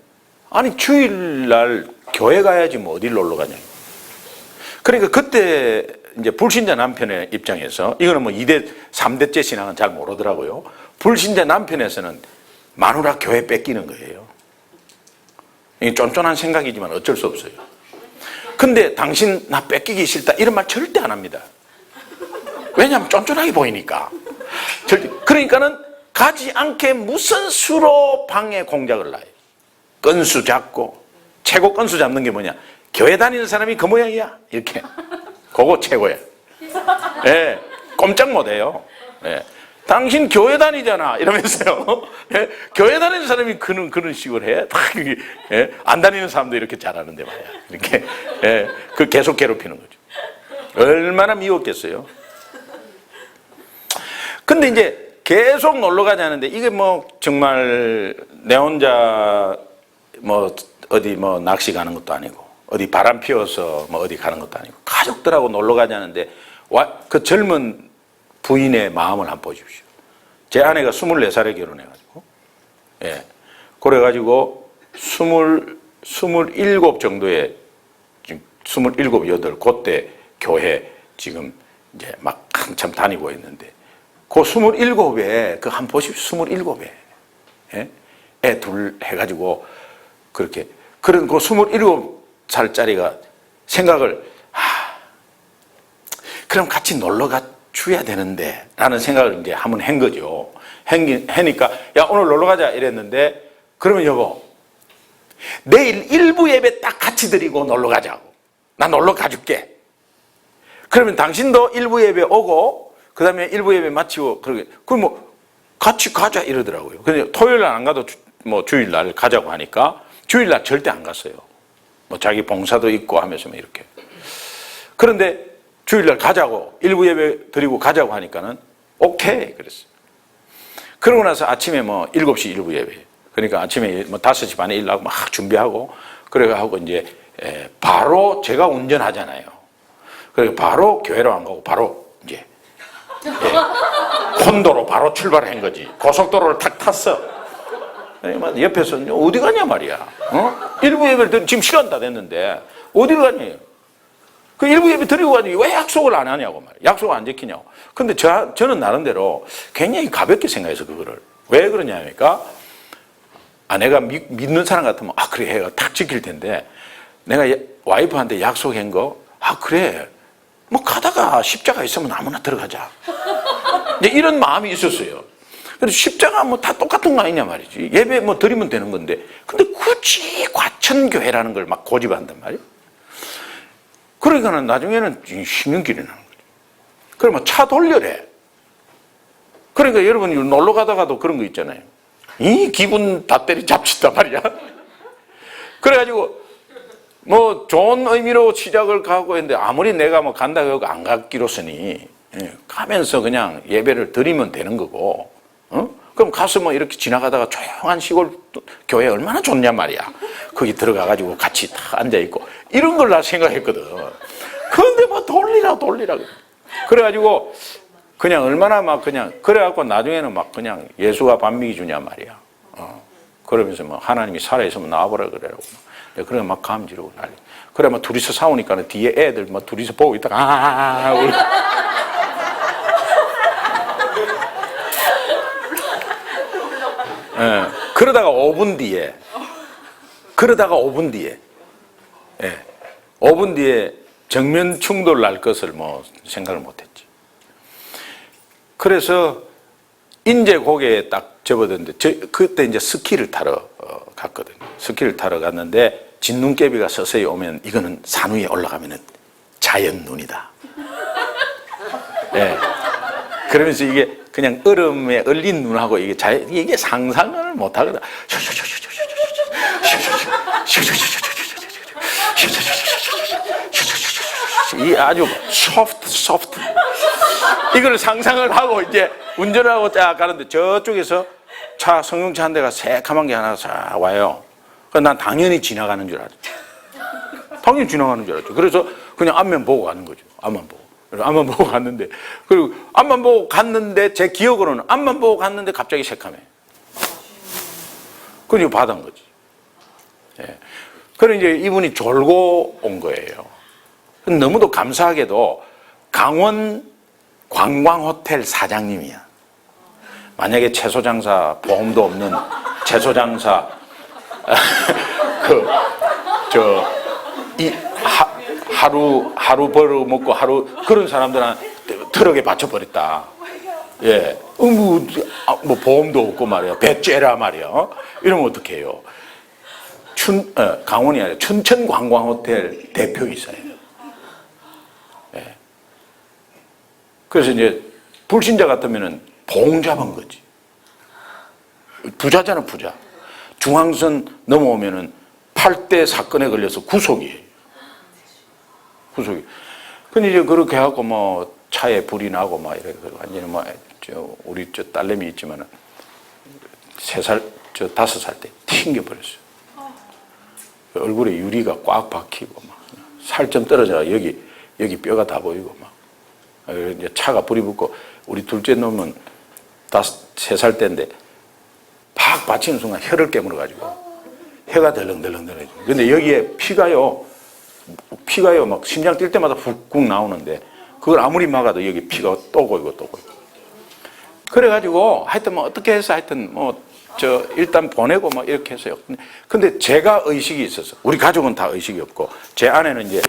아니 주일 날 교회 가야지 뭐 어딜 놀러 가냐. 그러니까 그때 이제 불신자 남편의 입장에서, 이거는 뭐 2대, 3대째 신앙은 잘 모르더라고요. 불신자 남편에서는 마누라 교회 뺏기는 거예요. 이게 쫀쫀한 생각이지만 어쩔 수 없어요. 근데 당신 나 뺏기기 싫다 이런 말 절대 안 합니다. 왜냐하면 쫀쫀하게 보이니까. 그러니까는 가지 않게 무슨 수로 방해 공작을 놔요. 건수 잡고, 최고 건수 잡는 게 뭐냐, 교회 다니는 사람이 그 모양이야 이렇게. 그거 최고야. 예, 꼼짝 못해요. 예, 당신 교회 다니잖아 이러면서요. 예, 교회 다니는 사람이 그런 식으로 해. 예, 안 다니는 사람도 이렇게 잘하는데 말이야. 이렇게. 예, 그 계속 괴롭히는 거죠. 얼마나 미웠겠어요. 근데 이제 계속 놀러 가자는데, 이게 뭐 정말 내 혼자 뭐 어디 뭐 낚시 가는 것도 아니고, 어디 바람 피워서 뭐 어디 가는 것도 아니고, 가족들하고 놀러 가자는데 그 젊은 부인의 마음을 한번 보십시오. 제 아내가 24살에 결혼해가지고, 예, 그래가지고 27 정도에, 지금 27, 8 그때 교회 지금 이제 막 한참 다니고 있는데, 그 27에 그 한 보십시오. 27에 예? 애 둘 해가지고 그렇게, 그런 그 27살짜리가 생각을, 그럼 같이 놀러 가 줘야 되는데 라는 생각을 이제 한번 한 거죠. 하니까 야 오늘 놀러 가자 이랬는데, 그러면 여보 내일 일부 예배 딱 같이 드리고 놀러 가자고. 나 놀러 가줄게. 그러면 당신도 일부 예배 오고 그 다음에 일부 예배 마치고, 그럼 뭐 같이 가자 이러더라고요. 근데 토요일 날 안 가도 뭐 주일 날 가자고 하니까 주일 날 절대 안 갔어요. 뭐 자기 봉사도 있고 하면서 뭐 이렇게. 그런데 주일 날 가자고 일부 예배 드리고 가자고 하니까는 오케이 그랬어요. 그러고 나서 아침에 뭐 7시 일부 예배. 그러니까 아침에 뭐 5시 반에 일어나고 막 준비하고 그래가 하고 이제 바로 제가 운전하잖아요. 그래서 바로 교회로 안 가고 바로 이제 콘도로 바로 출발한 거지. 고속도로를 탁 탔어. 옆에서 어디 가냐 말이야. 일부 예배를 드리고 지금 시간 다 됐는데 어디를 가냐. 그 일부 예배 드리고 가지고 왜 약속을 안 하냐고 말이야. 약속 안 지키냐고. 근데 저는 나름대로 굉장히 가볍게 생각해서 그거를. 왜 그러냐니까 내가 믿는 사람 같으면 그래 해가 탁 지킬 텐데 내가 와이프한테 약속한 거 그래 뭐 가다가 십자가 있으면 아무나 들어가자. 이제 이런 마음이 있었어요. 근데 십자가 뭐 다 똑같은 거 아니냐 말이지. 예배 뭐 드리면 되는 건데 근데 굳이 과천교회라는 걸 막 고집한단 말이에요. 그러니까 나중에는 신경질이 나는 거죠. 그러면 차 돌려래. 그러니까 여러분 놀러 가다가도 그런 거 있잖아요. 이 기분 다 때리잡친단 말이야. 그래가지고 뭐 좋은 의미로 시작을 가고 했는데 아무리 내가 뭐 간다 하고 안 갔기로서니 가면서 그냥 예배를 드리면 되는 거고 그럼 가서 뭐 이렇게 지나가다가 조용한 시골 교회 얼마나 좋냐 말이야. 거기 들어가가지고 같이 다 앉아있고 이런 걸 나 생각했거든. 그런데 뭐 돌리라 그래가지고 그냥 얼마나 막 그냥 그래갖고 나중에는 막 그냥 예수가 반미기 주냐 말이야. 그러면서 뭐 하나님이 살아있으면 나와보라 그래라고. 그래 막 감지르고 난리. 그래 막 둘이서 싸우니까 뒤에 애들 막 둘이서 보고 있다가 그러다가 5분 뒤에 5분 뒤에 정면 충돌 날 것을 뭐 생각을 못했지. 그래서 인제 고개에 딱 접어드는데 그때 이제 스키를 타러 갔거든요. 스키를 타러 갔는데 진눈깨비가 서서히 오면 이거는 산 위에 올라가면은 자연 눈이다. 그러면서 이게 그냥 얼음에 얼린 눈하고 이게 상상을 못 하거든. 이 아주 소프트. 이걸 상상을 하고 이제 운전을 하고 딱 가는데 저쪽에서 승용차 한 대가 새카만 게 하나 싹 와요. 난 당연히 지나가는 줄 알았죠. 그래서 그냥 앞면 보고 가는 거죠. 앞만 보고 갔는데 그리고 앞만 보고 갔는데 제 기억으로는 앞만 보고 갔는데 갑자기 새카매. 그리고 받은 거지. 그래 이제 이분이 졸고 온 거예요. 너무도 감사하게도 강원 관광호텔 사장님이야. 만약에 채소장사 보험도 없는 채소장사 하루 벌어먹고 하루 그런 사람들한테 트럭에 받쳐버렸다. 뭐 보험도 없고 말이야. 배 째라 말이야. 이러면 어떡해 해요. 강원이 아니라 춘천관광호텔 대표이사예요. 그래서 이제 불신자 같으면은 봉 잡은 거지. 부자잖아, 부자. 중앙선 넘어오면은 8대 사건에 걸려서 구속이에요. 근데 이제 그렇게 하고 뭐 차에 불이 나고 막 이래. 완전히 뭐 우리 딸내미 있지만은 5살 때 튕겨버렸어요. 얼굴에 유리가 꽉 박히고 막 살 좀 떨어져 여기 뼈가 다 보이고 막. 이제 차가 불이 붙고 우리 둘째 놈은 3살 때인데 팍 받치는 순간 혀를 깨물어가지고 혀가 덜렁덜렁. 근데 여기에 피가요 막 심장 뛸 때마다 훅훅 나오는데 그걸 아무리 막아도 여기 피가 또 고이고. 그래가지고 하여튼 뭐 어떻게 해서 하여튼 뭐 일단 보내고 뭐 이렇게 했어요. 근데 제가 의식이 있어서 우리 가족은 다 의식이 없고 제 아내는 이제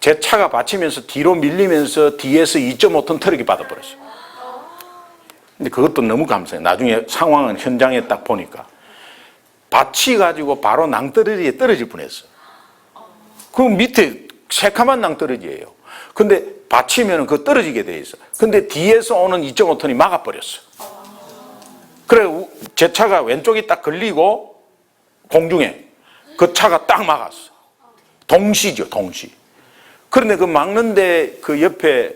제 차가 받치면서 뒤로 밀리면서 뒤에서 2.5톤 트럭이 받아버렸어요. 근데 그것도 너무 감사해요. 나중에 상황은 현장에 딱 보니까 받치가지고 바로 낭떠러지에 떨어질 뻔했어. 그 밑에 새카만 낭떠러지예요. 근데 받치면 그 떨어지게 돼 있어. 근데 뒤에서 오는 2.5톤이 막아버렸어. 그래 제 차가 왼쪽이 딱 걸리고 공중에 그 차가 딱 막았어. 동시죠, 동시. 그런데 그 막는데 그 옆에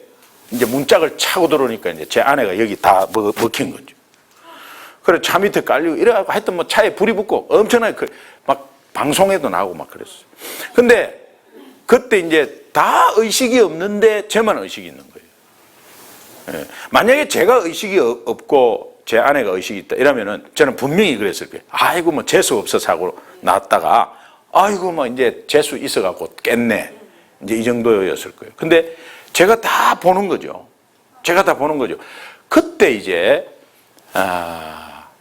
이제 문짝을 차고 들어오니까 이제 제 아내가 여기 다 먹힌 거죠. 그래 차 밑에 깔리고 이래가지고 하여튼 뭐 차에 불이 붙고 엄청나게 막 방송에도 나오고 막 그랬어요. 근데 그때 이제 다 의식이 없는데 저만 의식이 있는 거예요. 예. 만약에 제가 의식이 없고 제 아내가 의식이 있다 이러면은 저는 분명히 그랬을 거예요. 아이고 뭐 재수 없어서 사고 났다가 아이고 뭐 이제 재수 있어갖고 깼네. 이제 이 정도였을 거예요. 근데 제가 다 보는 거죠. 제가 다 보는 거죠. 그때 이제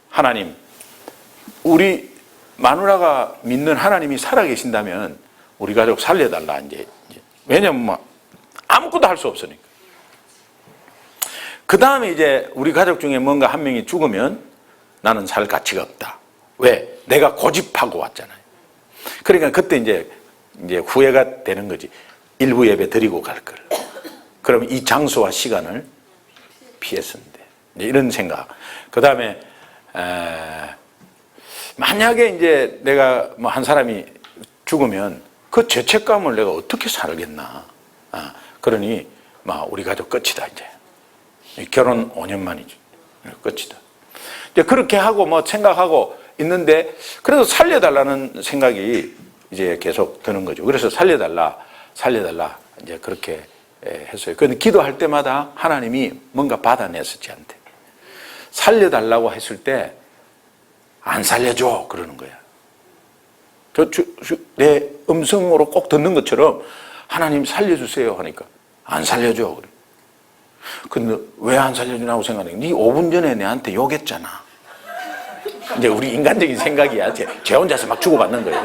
하나님, 우리 마누라가 믿는 하나님이 살아계신다면 우리 가족 살려달라 이제. 왜냐면 뭐 아무것도 할 수 없으니까. 그 다음에 이제 우리 가족 중에 뭔가 한 명이 죽으면 나는 살 가치가 없다. 왜? 내가 고집하고 왔잖아요. 그러니까 그때 이제 후회가 되는 거지. 일부 예배 드리고 갈 걸. 그러면 이 장소와 시간을 피했었는데. 이런 생각. 그 다음에 만약에 이제 내가 뭐 한 사람이 죽으면 그 죄책감을 내가 어떻게 살겠나. 그러니 막 우리 가족 끝이다 이제. 결혼 5년 만이지. 끝이다. 이제 그렇게 하고 뭐 생각하고 있는데 그래도 살려달라는 생각이 이제 계속 드는 거죠. 그래서 살려달라 이제 그렇게 했어요. 그런데 기도할 때마다 하나님이 뭔가 받아냈어 저한테. 살려달라고 했을 때 안 살려줘 그러는 거야. 내 음성으로 꼭 듣는 것처럼 하나님 살려주세요 하니까 안 살려줘 그래. 근데 왜 안 살려주냐고 생각해. 네 5분 전에 내한테 욕했잖아. 이제 우리 인간적인 생각이야. 제 혼자서 막 주고받는 거예요.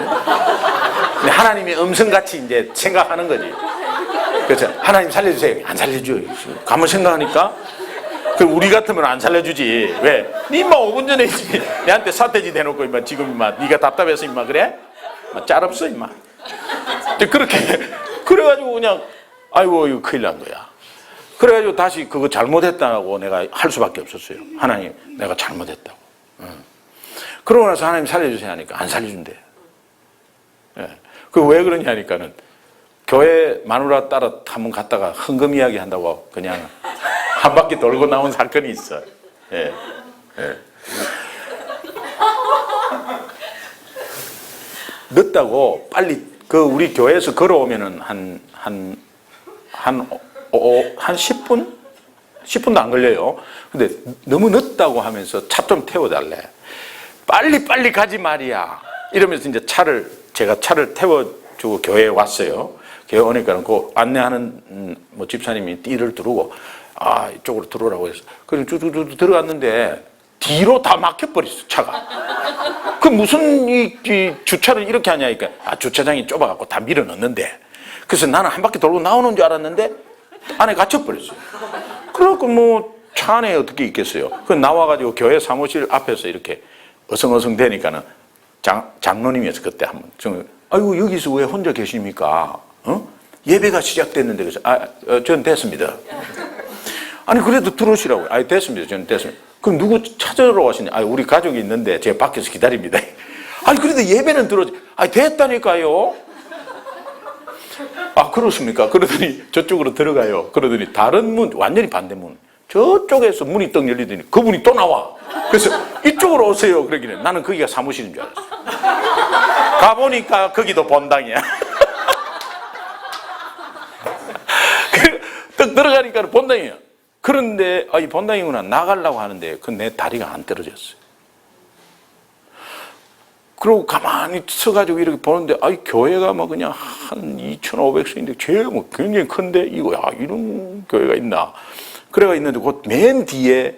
근데 하나님의 음성같이 이제 생각하는 거지. 그래서 하나님 살려주세요. 안 살려줘요. 가만 생각하니까 그럼 우리 같으면 안 살려주지. 왜? 니 인마 5분 전에 내한테 사태지 대놓고 인마 지금 인마 니가 답답해서 인마 그래? 짤 없어 인마. 그렇게 그래가지고 그냥 아이고 이거 큰일 난 거야. 그래가지고 다시 그거 잘못했다고 내가 할 수밖에 없었어요. 하나님 내가 잘못했다고. 그러고 나서 하나님 살려주세요 하니까 안 살려준대. 예. 그 왜 그러냐 하니까는 교회 마누라 따라 한번 갔다가 헌금 이야기 한다고 그냥 한 바퀴 돌고 나온 사건이 있어. 예. 예. 늦다고 빨리 그 우리 교회에서 걸어오면은 한 10분? 10분도 안 걸려요. 근데 너무 늦다고 하면서 차 좀 태워달래. 빨리 가지 말이야. 이러면서 이제 제가 차를 태워주고 교회에 왔어요. 교회 오니까 그 안내하는 뭐 집사님이 띠를 두르고 이쪽으로 들어오라고 해서 그래서 쭉 들어갔는데 뒤로 다 막혀버렸어 차가. 그 무슨 이 주차를 이렇게 하냐니까 주차장이 좁아갖고 다 밀어 넣는데 그래서 나는 한 바퀴 돌고 나오는 줄 알았는데 안에 갇혀버렸어요. 그래갖고 뭐 차 안에 어떻게 있겠어요. 그 나와가지고 교회 사무실 앞에서 이렇게 어성어성 되니까는 장로님이었어 그때 한번. 아이고 여기서 왜 혼자 계십니까? 예배가 시작됐는데 그래서 저는 됐습니다. 아니 그래도 들어오시라고요. 됐습니다. 저는 됐습니다. 그럼 누구 찾으러 오시냐? 우리 가족이 있는데 제가 밖에서 기다립니다. 아니 그래도 예배는 들어오지. 됐다니까요. 그렇습니까? 그러더니 저쪽으로 들어가요. 그러더니 다른 문, 완전히 반대 문. 저쪽에서 문이 떡 열리더니 그분이 또 나와. 그래서 이쪽으로 오세요. 그러길래 나는 거기가 사무실인 줄 알았어. 가보니까 거기도 본당이야. 딱 들어가니까 본당이야. 그런데 이 본당이구나 나가려고 하는데 내 다리가 안 떨어졌어요. 그러고 가만히 서가지고 이렇게 보는데 교회가 뭐 그냥 한 2,500석인데 제일 뭐 굉장히 큰데 이거 이런 교회가 있나. 그래가 있는데 그 맨 뒤에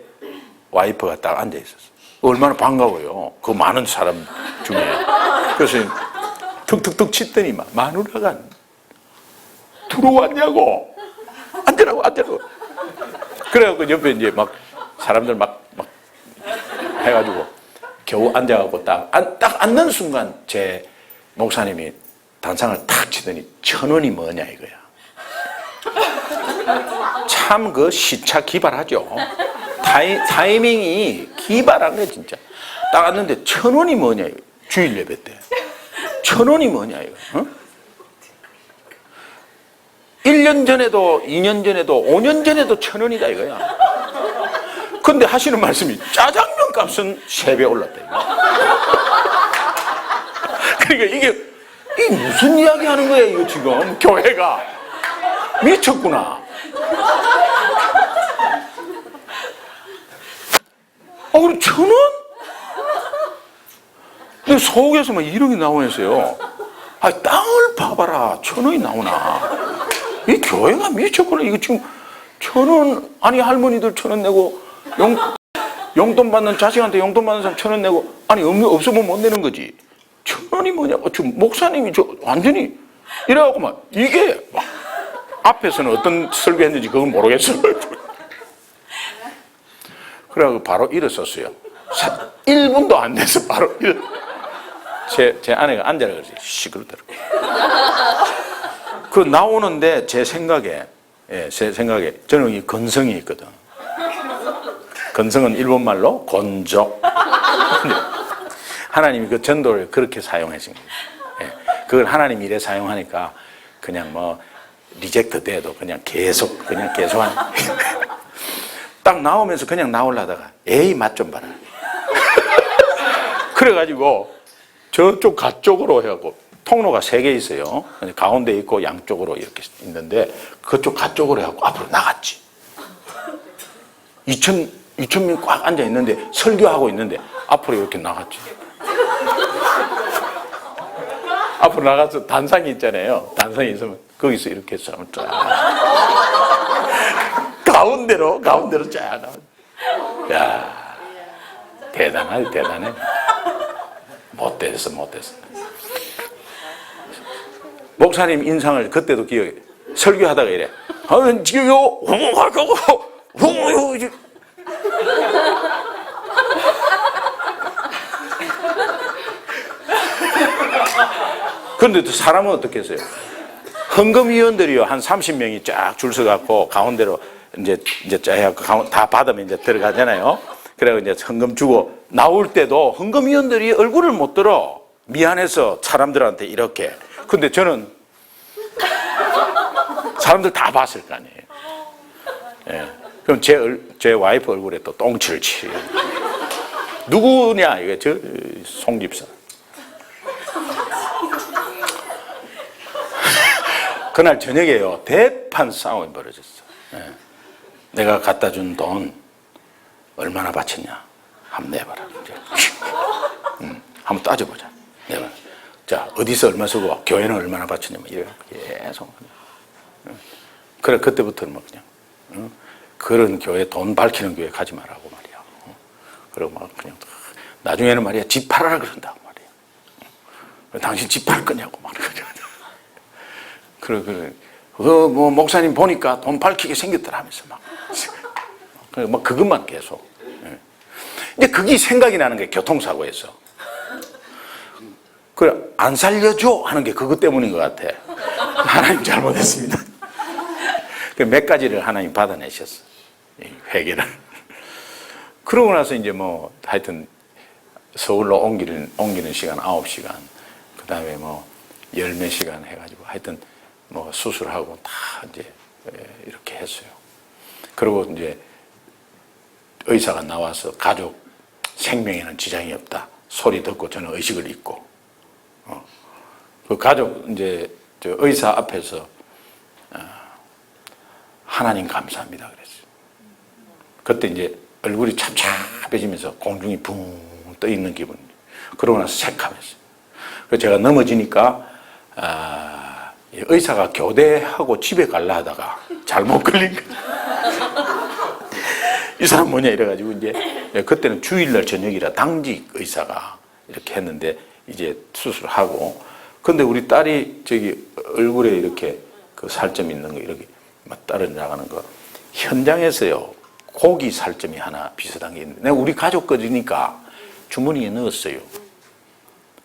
와이프가 딱 앉아 있었어. 얼마나 반가워요. 그 많은 사람 중에. 그래서 툭툭툭 치더니 마누라가 들어왔냐고. 앉으라고. 그래갖고 옆에 이제 막 사람들 막 해가지고 겨우 앉아갖고 딱 앉는 순간 제 목사님이 단상을 탁 치더니 1,000원이 뭐냐 이거야. 참 그 시차 기발하죠. 타이밍이 기발한 거야, 진짜. 딱 왔는데 1,000원이 뭐냐, 이거. 주일 예배 때. 1,000원이 뭐냐, 이거. 어? 1년 전에도, 2년 전에도, 5년 전에도 1,000원이다, 이거야. 근데 하시는 말씀이 짜장면 값은 3배 올랐다, 이거. 그러니까 이게 무슨 이야기 하는 거야, 이거 지금. 교회가. 미쳤구나. 그럼 1,000원? 근데 속에서 막 이런 게 나오면서요. 땅을 봐봐라. 1,000원이 나오나. 이 교회가 미쳤구나. 이거 지금 1,000원, 아니, 할머니들 1,000원 내고, 용돈 받는, 자식한테 용돈 받는 사람 1,000원 내고, 아니, 없으면 못 내는 거지. 1,000원이 뭐냐. 지금 목사님이 완전히 이래갖고 막, 이게 막, 앞에서는 어떤 설교했는지 그건 모르겠어요. 그래갖고 바로 일어섰어요. 1분도 안 돼서 바로 제 아내가 앉아라 그러지. 시끄럽더라고. 그 나오는데 제 생각에 저는 이 건성이 있거든. 건성은 일본말로 곤조. 하나님이 그 전도를 그렇게 사용하신 거예요. 그걸 하나님이 이래 사용하니까 그냥 뭐 리젝트 돼도 그냥 계속 하는. 딱 나오면서 그냥 나오려다가 에이 맛 좀 봐라. 그래가지고 저쪽 가쪽으로 해갖고 통로가 3개 있어요. 가운데 있고 양쪽으로 이렇게 있는데 그쪽 가쪽으로 해갖고 앞으로 나갔지. 2,000명 꽉 앉아 있는데 설교하고 있는데 앞으로 이렇게 나갔지. 앞으로 나가서 단상이 있잖아요. 단상이 있으면 거기서 이렇게 사람 쫙 가운데로 쫙. 야, 대단해. 못됐어. 목사님 인상을 그때도 기억해. 설교하다가 이래. 지금요, 그런데 또 사람은 어떻게 했어요? 헌금위원들이요, 한 30명이 쫙 줄 서갖고 가운데로 이제 다 받으면 이제 들어가잖아요. 그래서 이제 헌금 주고 나올 때도 헌금위원들이 얼굴을 못 들어. 미안해서 사람들한테 이렇게. 근데 저는 사람들 다 봤을 거 아니에요. 예. 그럼 제 와이프 얼굴에 또 똥칠을 치. 누구냐, 이게 송집사. 그날 저녁에요, 대판 싸움이 벌어졌어. 예. 내가 갖다 준 돈 얼마나 바쳤냐? 한번 내봐라. 한번 따져보자. 내봐라. 자, 어디서 얼마 쓰고 교회는 얼마나 바쳤냐? 이래 계속. 그래, 그때부터는 뭐 그냥 그런 교회, 돈 밝히는 교회 가지 말라고 말이야. 그리고 막 그냥 나중에는 말이야, 집 팔아라 그런다고 말이야. 당신 집 팔 거냐고 막 그래. 뭐 목사님 보니까 돈 밝히게 생겼더라 하면서 막 그것만 계속. 근데 그게 생각이 나는 게 교통사고에서. 그래, 안 살려줘 하는 게 그것 때문인 것 같아. 하나님 잘못했습니다. 몇 가지를 하나님 받아내셨어. 회개를. 그러고 나서 이제 뭐 하여튼 서울로 옮기는 시간 9시간, 그 다음에 뭐 10몇 시간 해가지고 하여튼 뭐 수술하고 다 이제 이렇게 했어요. 그리고 이제 의사가 나와서 가족 생명에는 지장이 없다 소리 듣고 저는 의식을 잊고, 그 가족 이제 저 의사 앞에서 하나님 감사합니다 그랬어요. 그때 이제 얼굴이 찹찹해지면서 공중이 붕 떠 있는 기분. 그러고 나서 새카맸어요. 그래서 제가 넘어지니까 의사가 교대하고 집에 갈라 하다가 잘못 걸린 거죠. 이 사람 뭐냐 이래가지고 이제 그때는 주일날 저녁이라 당직 의사가 이렇게 했는데 이제 수술하고, 근데 우리 딸이 저기 얼굴에 이렇게 그 살점 있는 거 이렇게 막 떨어져나가는 거 현장에서요 고기 살점이 하나 비슷한 게 있는데 내가 우리 가족 거니까 주머니에 넣었어요.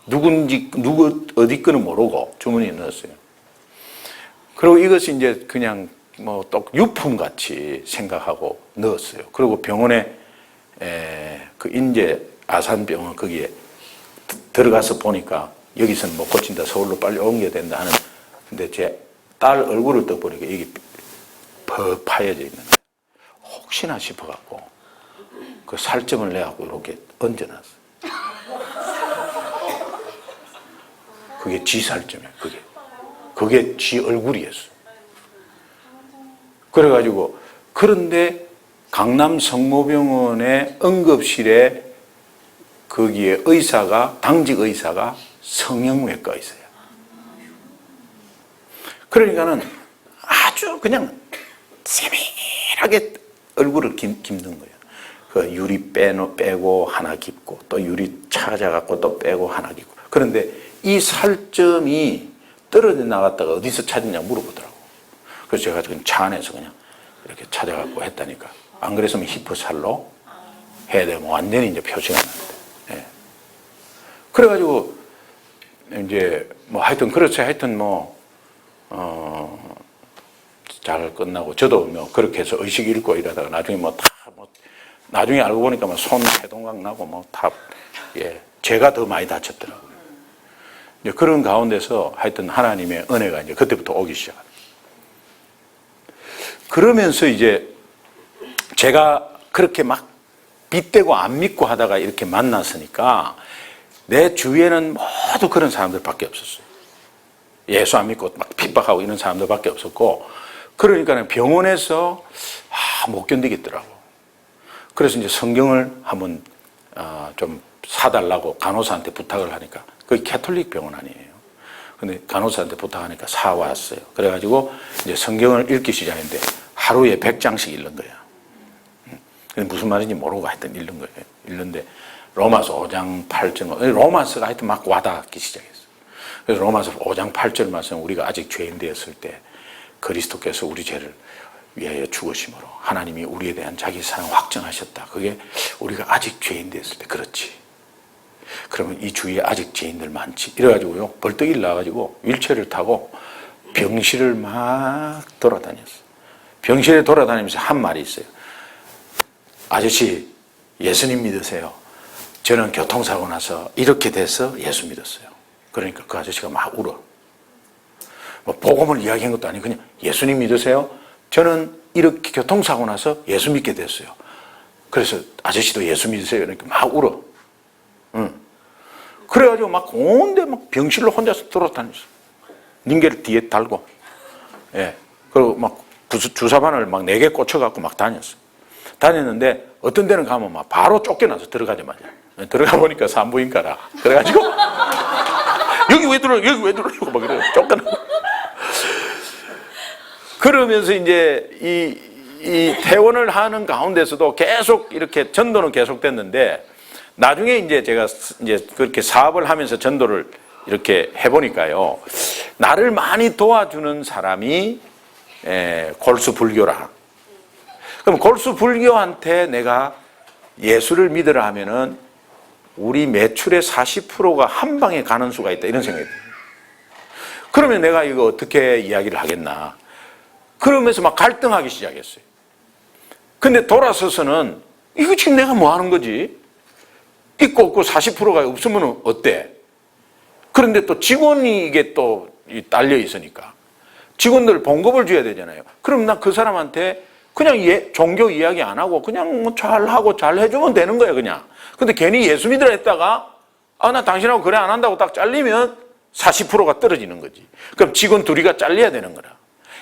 누구 어디 거는 모르고 주머니에 넣었어요. 그리고 이것이 이제 그냥 뭐 또 유품같이 생각하고 넣었어요. 그리고 병원에 그 인제 아산병원 거기에 들어가서 보니까 여기서는 못 고친다, 서울로 빨리 옮겨야 된다 하는. 근데 제 딸 얼굴을 떠보니까 여기 퍽 파여져 있는 거예요. 혹시나 싶어갖고 그 살점을 내갖고 이렇게 얹어놨어. 그게 지 살점이에요. 그게 지 얼굴이었어. 그래가지고, 그런데 강남 성모병원의 응급실에 거기에 의사가, 당직 의사가 성형외과 의사야. 그러니까는 아주 그냥 세밀하게 얼굴을 깁는 거예요. 그 유리 빼고 하나 깁고, 또 유리 찾아갖고 또 빼고 하나 깁고. 그런데 이 살점이 떨어져 나갔다가 어디서 찾았냐 물어보더라고. 그래서 제가 그냥 차 안에서 그냥 이렇게 찾아갖고 했다니까. 안 그랬으면 히프살로 해야 되면 완전히 이제 표시가 나는데. 예. 그래가지고 이제 뭐 하여튼 그렇죠. 하여튼 잘 끝나고 저도 뭐 그렇게 해서 의식 잃고 이러다가 나중에 나중에 알고 보니까 뭐 손 해동각 나고 예, 제가 더 많이 다쳤더라고요. 이제 그런 가운데서 하여튼 하나님의 은혜가 이제 그때부터 오기 시작합니다. 그러면서 이제 제가 그렇게 막 빗대고 안 믿고 하다가 이렇게 만났으니까 내 주위에는 모두 그런 사람들밖에 없었어요. 예수 안 믿고 막 핍박하고 이런 사람들밖에 없었고, 그러니까 병원에서 못 견디겠더라고. 그래서 이제 성경을 한번 좀 사달라고 간호사한테 부탁을 하니까, 그게 캐톨릭 병원 아니에요. 근데 간호사한테 부탁하니까 사왔어요. 그래가지고 이제 성경을 읽기 시작했는데 하루에 100장씩 읽는 거야. 근데 무슨 말인지 모르고 하여튼 읽는 거예요. 읽는데 로마서 5장 8절, 로마서가 하여튼 막 와닿기 시작했어요. 그래서 로마서 5장 8절 말씀, 우리가 아직 죄인 되었을 때 그리스도께서 우리 죄를 위하여 죽으심으로 하나님이 우리에 대한 자기 사랑 확정하셨다. 그게 우리가 아직 죄인 되었을 때. 그렇지. 그러면 이 주위에 아직 죄인들 많지. 이래가지고요, 벌떡 일어나가지고 윌체어를 타고 병실을 막 돌아다녔어요. 병실에 돌아다니면서 한 말이 있어요. 아저씨, 예수님 믿으세요? 저는 교통사고 나서 이렇게 돼서 예수 믿었어요. 그러니까 그 아저씨가 막 울어. 뭐 복음을 이야기한 것도 아니고 그냥 예수님 믿으세요? 저는 이렇게 교통사고 나서 예수 믿게 됐어요. 그래서 아저씨도 예수 믿으세요? 그러니까 막 울어. 그래가지고 막 온데 막 병실로 혼자서 돌아다녔어. 링겔 뒤에 달고. 예. 그리고 막 주사바늘 막 4개 꽂혀갖고 막 다녔어. 다녔는데 어떤 데는 가면 막 바로 쫓겨나서 들어가자마자. 들어가 보니까 산부인과라. 그래가지고 여기 왜 들어요? 여기 왜 들어요? 막 그래. 쫓겨나고. 그러면서 이제 이 퇴원을 하는 가운데서도 계속 이렇게 전도는 계속됐는데, 나중에 이제 제가 이제 그렇게 사업을 하면서 전도를 이렇게 해보니까요, 나를 많이 도와주는 사람이 골수 불교라. 그럼 골수 불교한테 내가 예수를 믿으라 하면은 우리 매출의 40%가 한 방에 가는 수가 있다, 이런 생각이 듭니다. 그러면 내가 이거 어떻게 이야기를 하겠나. 그러면서 막 갈등하기 시작했어요. 근데 돌아서서는 이거 지금 내가 뭐 하는 거지? 있고 없고 40%가 없으면 어때? 그런데 또 직원이 이게 또 딸려 있으니까 직원들 봉급을 줘야 되잖아요. 그럼 나 그 사람한테 그냥 종교 이야기 안 하고 그냥 뭐 잘하고 잘 해주면 되는 거야, 그냥. 근데 괜히 예수 믿으라 했다가 나 당신하고 그래 안 한다고 딱 잘리면 40%가 떨어지는 거지. 그럼 직원 둘이가 잘려야 되는 거라.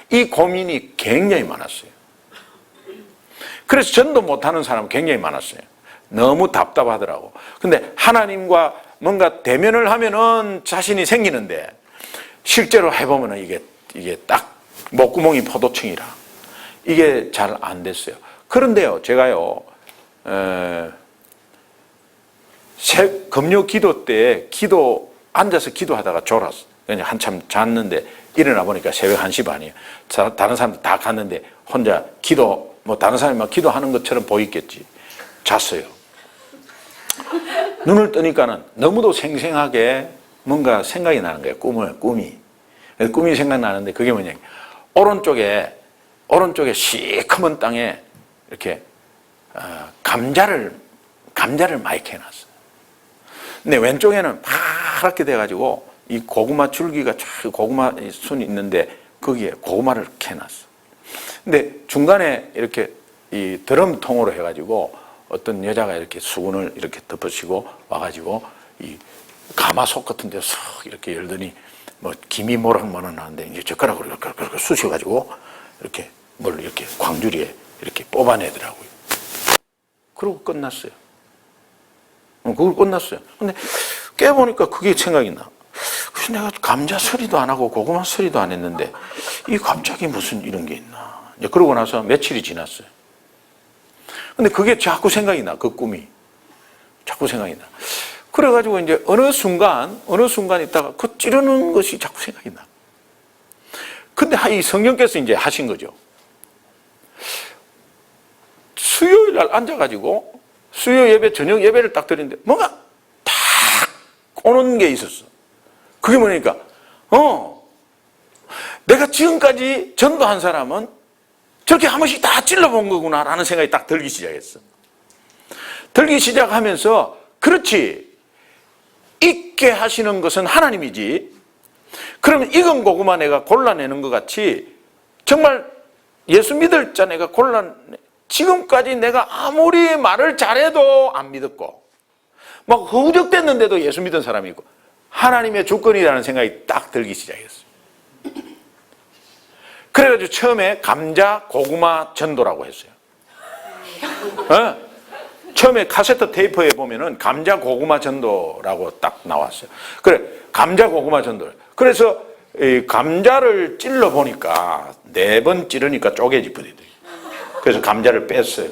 이 고민이 굉장히 많았어요. 그래서 전도 못하는 사람은 굉장히 많았어요. 너무 답답하더라고. 근데 하나님과 뭔가 대면을 하면은 자신이 생기는데 실제로 해보면은 이게 딱 목구멍이 포도청이라 이게 잘 안 됐어요. 그런데요, 제가요, 금요 기도 때 앉아서 기도하다가 졸았어. 그냥 한참 잤는데 일어나 보니까 새벽 1시 반이에요. 다른 사람들 다 갔는데 혼자 다른 사람이 막 기도하는 것처럼 보이겠지. 잤어요. 눈을 뜨니까는 너무도 생생하게 뭔가 생각이 나는 거예요. 꿈이 생각나는데 그게 뭐냐. 오른쪽에 오른쪽에 시커먼 땅에 이렇게 감자를 많이 캐놨어요. 근데 왼쪽에는 파랗게 돼가지고 이 고구마 줄기가 쫙 고구마 순이 있는데 거기에 고구마를 캐놨어. 근데 중간에 이렇게 이 드럼통으로 해가지고 어떤 여자가 이렇게 수건을 이렇게 덮으시고 와가지고 이 가마솥 같은 데 쏙 이렇게 열더니 뭐 김이 모락모락 나는데 이제 젓가락으로 이렇게 쑤셔가지고 이렇게 뭘 이렇게 광주리에 이렇게 뽑아내더라고요. 그러고 끝났어요. 그걸 끝났어요. 근데 깨보니까 그게 생각이 나. 그래서 내가 감자 서리도 안 하고 고구마 서리도 안 했는데 이 갑자기 무슨 이런 게 있나. 이제 그러고 나서 며칠이 지났어요. 근데 그게 자꾸 생각이 나. 그 꿈이 자꾸 생각이 나. 그래가지고 이제 어느 순간 있다가 그 찌르는 것이 자꾸 생각이 나. 근데 이 성령께서 이제 하신 거죠. 수요일 날 앉아가지고 수요 예배, 저녁 예배를 딱 드리는데 뭔가 딱 오는 게 있었어. 그게 뭐냐니까, 내가 지금까지 전도한 사람은 저렇게 한 번씩 다 찔러본 거구나 라는 생각이 딱 들기 시작했어. 들기 시작하면서, 그렇지, 있게 하시는 것은 하나님이지, 그러면 익은 고구마 내가 골라내는 것 같이 정말 예수 믿을 자 내가 지금까지 내가 아무리 말을 잘해도 안 믿었고 막 허우적댔는데도 예수 믿은 사람이 있고 하나님의 주권이라는 생각이 딱 들기 시작했어요. 그래가지고 처음에 감자 고구마 전도라고 했어요. 처음에 카세트 테이프에 보면은 감자 고구마 전도라고 딱 나왔어요. 그래, 감자 고구마 전도. 그래서 이 감자를 찔러 보니까 4번 찌르니까 쪼개지 버리더라고요. 그래서 감자를 뺐어요.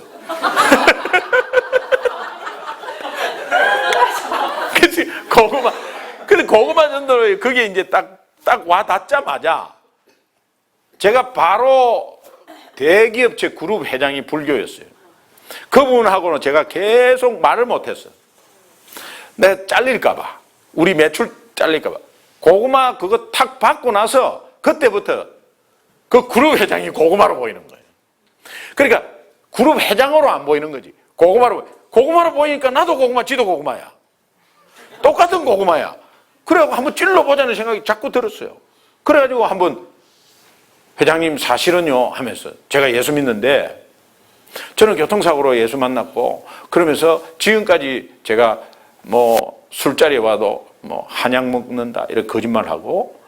그래서 근데 고구마 전도를 그게 이제 딱 와 닿자마자 제가 바로 대기업체 그룹 회장이 불교였어요. 그분하고는 제가 계속 말을 못했어요. 내가 잘릴까봐, 우리 매출 잘릴까봐. 고구마 그거 탁 받고 나서 그때부터 그 그룹 회장이 고구마로 보이는 거예요. 그러니까 그룹 회장으로 안 보이는 거지. 고구마로 보이니까 나도 고구마, 지도 고구마야. 똑같은 고구마야. 그래가지고 한번 찔러보자는 생각이 자꾸 들었어요. 그래가지고 한번 회장님 사실은요 하면서, 제가 예수 믿는데 저는 교통사고로 예수 만났고 그러면서 지금까지 제가 뭐 술자리에 와도 뭐 한약 먹는다 이렇게 거짓말하고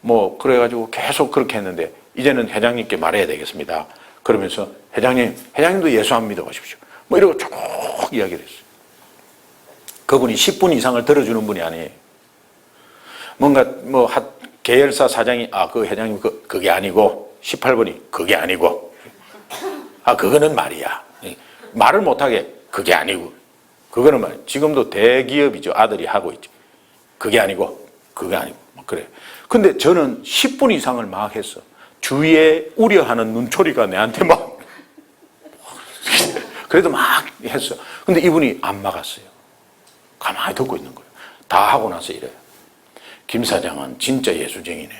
뭐 그래가지고 계속 그렇게 했는데 이제는 회장님께 말해야 되겠습니다. 그러면서 회장님도 예수 안 믿어보십시오. 뭐 이러고 쭉 이야기를 했어요. 그분이 10분 이상을 들어주는 분이 아니에요. 뭔가 뭐 계열사 사장이 그 회장님 그게 아니고 18번이 그게 아니고 그거는 말이야. 말을 못하게 그게 아니고 그거는 말. 지금도 대기업이죠. 아들이 하고 있죠. 그게 아니고 그게 아니고 그래. 근데 저는 10분 이상을 막 했어. 주위에 우려하는 눈초리가 내한테 막 그래도 막 했어. 근데 이분이 안 막았어요. 가만히 듣고 있는 거예요. 다 하고 나서 이래요. 김 사장은 진짜 예수쟁이네.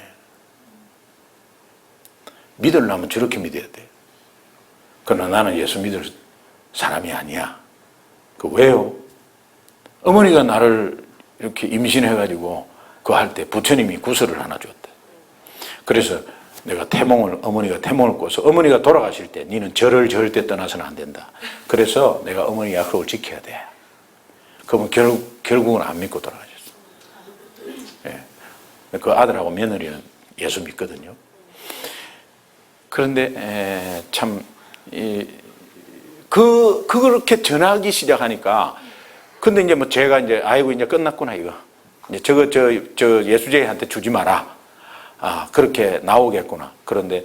믿으려면 저렇게 믿어야 돼. 그러나 나는 예수 믿을 사람이 아니야. 왜요? 어머니가 나를 이렇게 임신해가지고 그거 할 때 부처님이 구슬을 하나 줬대. 그래서 내가 어머니가 태몽을 꿔서 어머니가 돌아가실 때 니는 절을 절대 떠나서는 안 된다. 그래서 내가 어머니 약속을 지켜야 돼. 그러면 결국은 안 믿고 돌아가셨어. 예. 그 아들하고 며느리는 예수 믿거든요. 그런데 참 그렇게 전하기 시작하니까 근데 이제 뭐 제가 이제 아이고 이제 끝났구나 이거. 이제 저 예수쟁이한테 주지 마라. 그렇게 나오겠구나. 그런데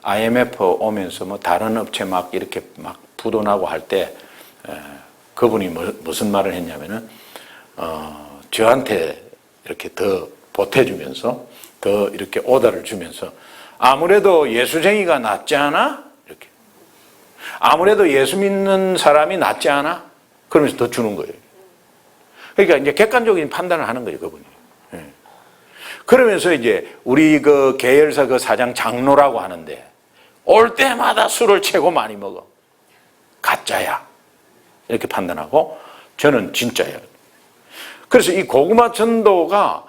IMF 오면서 뭐 다른 업체 막 이렇게 막 부도나고 할 때 그분이 무슨 말을 했냐면은 저한테 이렇게 더 보태주면서 더 이렇게 오다를 주면서 아무래도 예수쟁이가 낫지 않아? 이렇게. 아무래도 예수 믿는 사람이 낫지 않아? 그러면서 더 주는 거예요. 그러니까 이제 객관적인 판단을 하는 거예요, 그분이. 그러면서 이제 우리 그 계열사 그 사장 장로라고 하는데 올 때마다 술을 최고 많이 먹어. 가짜야. 이렇게 판단하고 저는 진짜예요. 그래서 이 고구마 전도가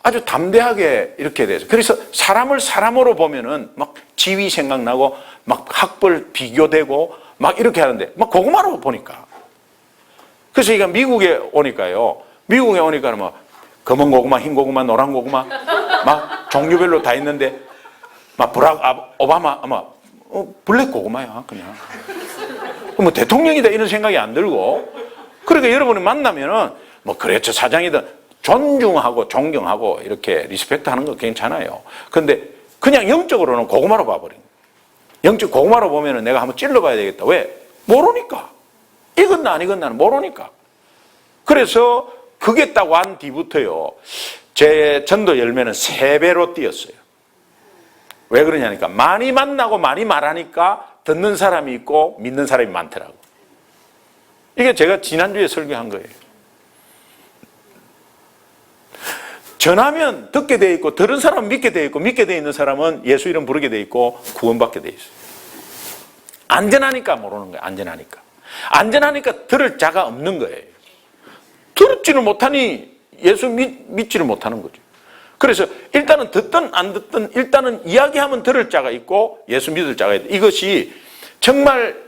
아주 담대하게 이렇게 돼서, 그래서 사람을 사람으로 보면은 막 지위 생각나고 막 학벌 비교되고 막 이렇게 하는데 막 고구마로 보니까. 그래서 이게 미국에 오니까요. 미국에 오니까 뭐 검은 고구마, 흰 고구마, 노란 고구마 막 종류별로 다 있는데 막 브락 오바마 아마 블랙 고구마야 그냥. 뭐 대통령이다 이런 생각이 안 들고. 그러니까 여러분이 만나면은 뭐 그렇죠 사장이든 존중하고 존경하고 이렇게 리스펙트 하는 거 괜찮아요. 근데 그냥 영적으로는 고구마로 봐버린 거예요. 영적 고구마로 보면은 내가 한번 찔러봐야 되겠다. 왜? 모르니까. 익었나 안 익었나는 모르니까. 그래서 그게 딱 완 뒤부터요. 제 전도 열매는 3배로 뛰었어요. 왜 그러냐니까 많이 만나고 많이 말하니까 듣는 사람이 있고 믿는 사람이 많더라고. 이게 제가 지난주에 설교한 거예요. 전하면 듣게 돼 있고 들은 사람은 믿게 돼 있고 믿게 돼 있는 사람은 예수 이름 부르게 돼 있고 구원받게 돼 있어요. 안전하니까 모르는 거예요. 안전하니까 들을 자가 없는 거예요. 듣지를 못하니 예수 믿지를 못하는 거죠. 그래서 일단은 듣든 안 듣든 일단은 이야기하면 들을 자가 있고 예수 믿을 자가 있다. 이것이 정말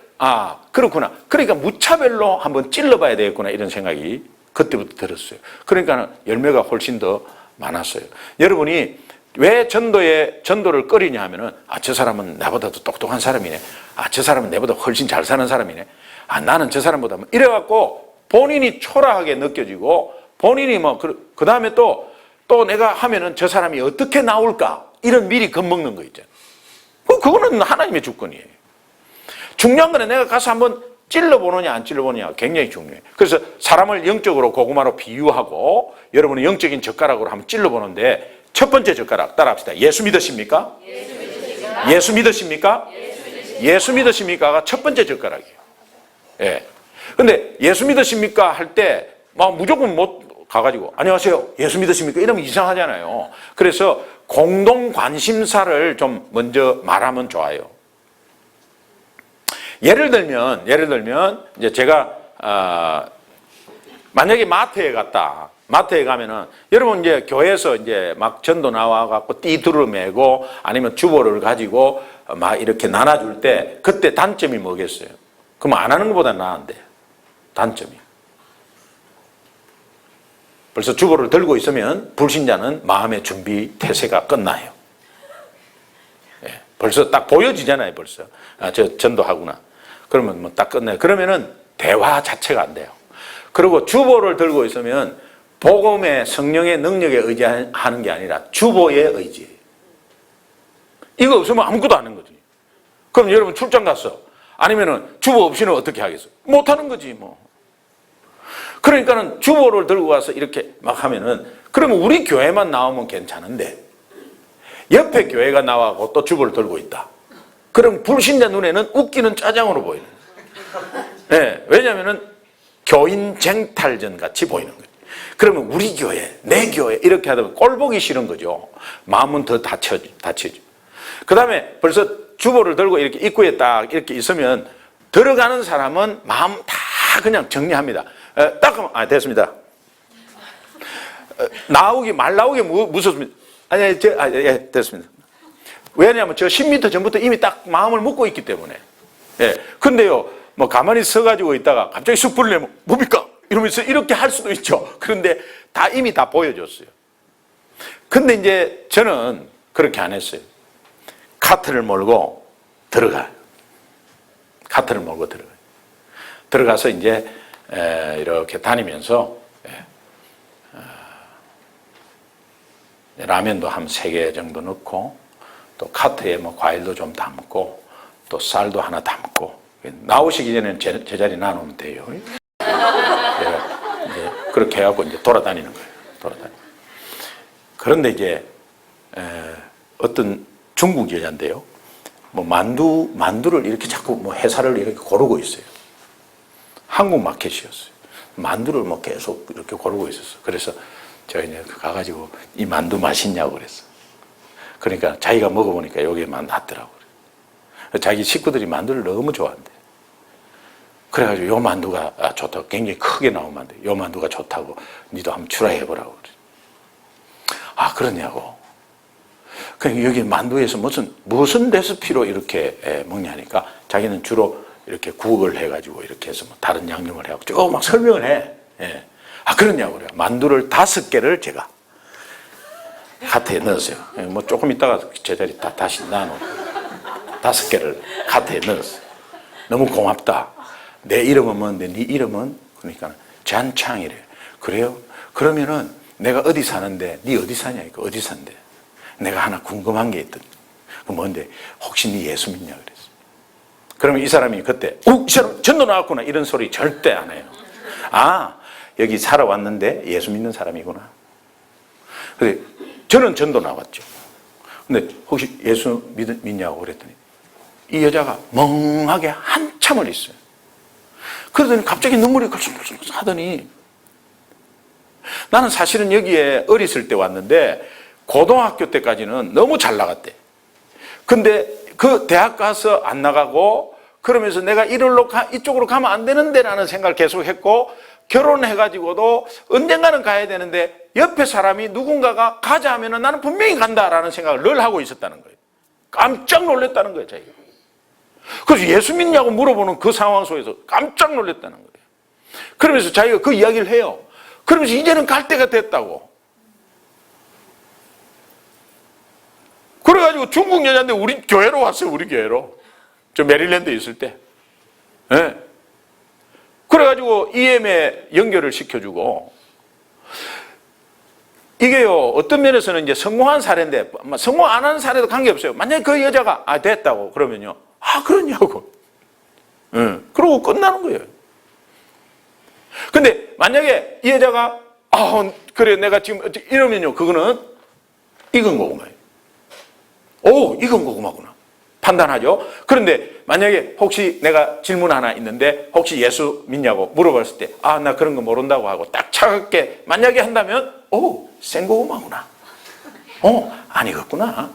그렇구나. 그러니까 무차별로 한번 찔러봐야 되겠구나 이런 생각이 그때부터 들었어요. 그러니까 열매가 훨씬 더 많았어요. 여러분이 왜 전도를 꺼리냐 하면은 저 사람은 나보다도 똑똑한 사람이네. 저 사람은 내보다 훨씬 잘 사는 사람이네. 나는 저 사람보다 이래갖고 본인이 초라하게 느껴지고 본인이 그 다음에 또 내가 하면은 저 사람이 어떻게 나올까 이런 미리 겁먹는 거 있잖아요. 그거는 하나님의 주권이에요. 중요한 거는 내가 가서 한번 찔러보느냐 안 찔러보느냐 굉장히 중요해요. 그래서 사람을 영적으로 고구마로 비유하고 여러분은 영적인 젓가락으로 한번 찔러보는데 첫 번째 젓가락 따라합시다. 예수 믿으십니까? 예수 믿으십니까? 예수 믿으십니까가 첫 번째 젓가락이에요. 예. 근데 예수 믿으십니까 할 때 막 무조건 못 가가지고 안녕하세요 예수 믿으십니까 이러면 이상하잖아요. 그래서 공동 관심사를 좀 먼저 말하면 좋아요. 예를 들면 이제 제가 만약에 마트에 갔다. 마트에 가면은 여러분 이제 교회에서 이제 막 전도 나와 갖고 띠두를 메고 아니면 주보를 가지고 막 이렇게 나눠줄 때 그때 단점이 뭐겠어요? 그럼 안 하는 것보다 나은데 단점이. 벌써 주보를 들고 있으면 불신자는 마음의 준비 태세가 끝나요. 예, 벌써 딱 보여지잖아요. 벌써 저 전도하구나. 그러면 뭐 딱 끝나요. 그러면은 대화 자체가 안 돼요. 그리고 주보를 들고 있으면 복음의 성령의 능력에 의지하는 게 아니라 주보에 의지해요. 이거 없으면 아무것도 안 하는 거지. 그럼 여러분 출장 갔어. 아니면은 주보 없이는 어떻게 하겠어? 못 하는 거지 뭐. 그러니까는 주보를 들고 가서 이렇게 막 하면은 그러면 우리 교회만 나오면 괜찮은데 옆에 교회가 나와고 또 주보를 들고 있다. 그럼 불신자 눈에는 웃기는 짜장으로 보이는 거예요. 네, 왜냐하면은 교인 쟁탈전 같이 보이는 거예요. 그러면 우리 교회, 내 교회 이렇게 하다 보면 꼴 보기 싫은 거죠. 마음은 더 다치죠. 그 다음에 벌써 주보를 들고 이렇게 입구에 딱 이렇게 있으면 들어가는 사람은 마음 다 그냥 정리합니다. 딱 하면 됐습니다. 말 나오기 무섭습니다. 예, 됐습니다. 왜냐하면 저 10m 전부터 이미 딱 마음을 먹고 있기 때문에. 예. 근데요, 뭐 가만히 서가지고 있다가 갑자기 쑥 부르려면 뭡니까? 이러면서 이렇게 할 수도 있죠. 그런데 이미 다 보여줬어요. 근데 이제 저는 그렇게 안 했어요. 카트를 몰고 들어가요. 들어가서 이제 이렇게 다니면서 라면도 한 3개 정도 넣고 또 카트에 뭐 과일도 좀 담고 또 쌀도 하나 담고 나오시기 전에는 제자리 놔놓으면 돼요. 이제 그렇게 해갖고 이제 돌아다니는 거예요. 그런데 이제 어떤 중국 여자인데요. 뭐 만두를 이렇게 자꾸 뭐 회사를 이렇게 고르고 있어요. 한국 마켓이었어요. 만두를 뭐 계속 이렇게 고르고 있었어. 그래서 제가 이제 가가지고 이 만두 맛있냐고 그랬어. 그러니까 자기가 먹어보니까 여기에 맛 났더라고. 자기 식구들이 만두를 너무 좋아한대. 그래가지고 요 만두가 좋다고, 굉장히 크게 나온 만두, 요 만두가 좋다고 니도 한번 추라해보라고 그래. 아, 그러냐고. 그러니까 여기 만두에서 무슨 레시피로 이렇게 먹냐니까 자기는 주로 이렇게 국을 해가지고 이렇게 해서 뭐 다른 양념을 해가지고 쭉 막 설명을 해. 예. 아, 그러냐고 그래요. 만두를 5개를 제가 카트에 넣었어요. 뭐 조금 있다가 제자리 다시 나눠 5개를 카트에 넣었어요. 너무 고맙다. 내 이름은 뭔데 네 이름은? 그러니까 잔창이래. 그래요? 그러면은 내가 어디 사는데 네 어디 사냐? 어디 산대? 내가 하나 궁금한 게 있더니 그 뭔데? 혹시 네 예수 믿냐? 그랬어. 그러면 이 사람이 그때 이 사람 전도 나왔구나 이런 소리 절대 안 해요. 아, 여기 살아왔는데 예수 믿는 사람이구나. 그래, 저는 전도 나왔죠. 근데 혹시 예수 믿냐고 그랬더니 이 여자가 멍하게 한참을 있어요. 그러더니 갑자기 눈물이 걸쭉걸쭉 하더니 나는 사실은 여기에 어렸을 때 왔는데 고등학교 때까지는 너무 잘 나갔대. 근데 그 대학 가서 안 나가고 그러면서 내가 이쪽으로 가면 안 되는데 라는 생각을 계속 했고 결혼해가지고도 언젠가는 가야 되는데 옆에 사람이 누군가가 가자 하면은 나는 분명히 간다라는 생각을 늘 하고 있었다는 거예요. 깜짝 놀랐다는 거예요, 자기가. 그래서 예수 믿냐고 물어보는 그 상황 속에서 깜짝 놀랐다는 거예요. 그러면서 자기가 그 이야기를 해요. 그러면서 이제는 갈 때가 됐다고. 그래가지고 중국 여자인데 우리 교회로 왔어요, 우리 교회로. 저 메릴랜드에 있을 때. 네. 그래가지고 EM에 연결을 시켜주고, 이게요, 어떤 면에서는 이제 성공한 사례인데, 성공 안 하는 사례도 관계없어요. 만약에 그 여자가, 됐다고, 그러면요. 그러냐고. 그러고 끝나는 거예요. 근데 만약에 이 여자가, 그래, 내가 지금, 이러면요, 그거는 익은 고구마예요. 익은 고구마구나. 판단하죠. 그런데 만약에 혹시 내가 질문 하나 있는데 혹시 예수 믿냐고 물어봤을 때 나 그런 거 모른다고 하고 딱 차갑게 만약에 한다면 생고구마구나. 아니겠구나.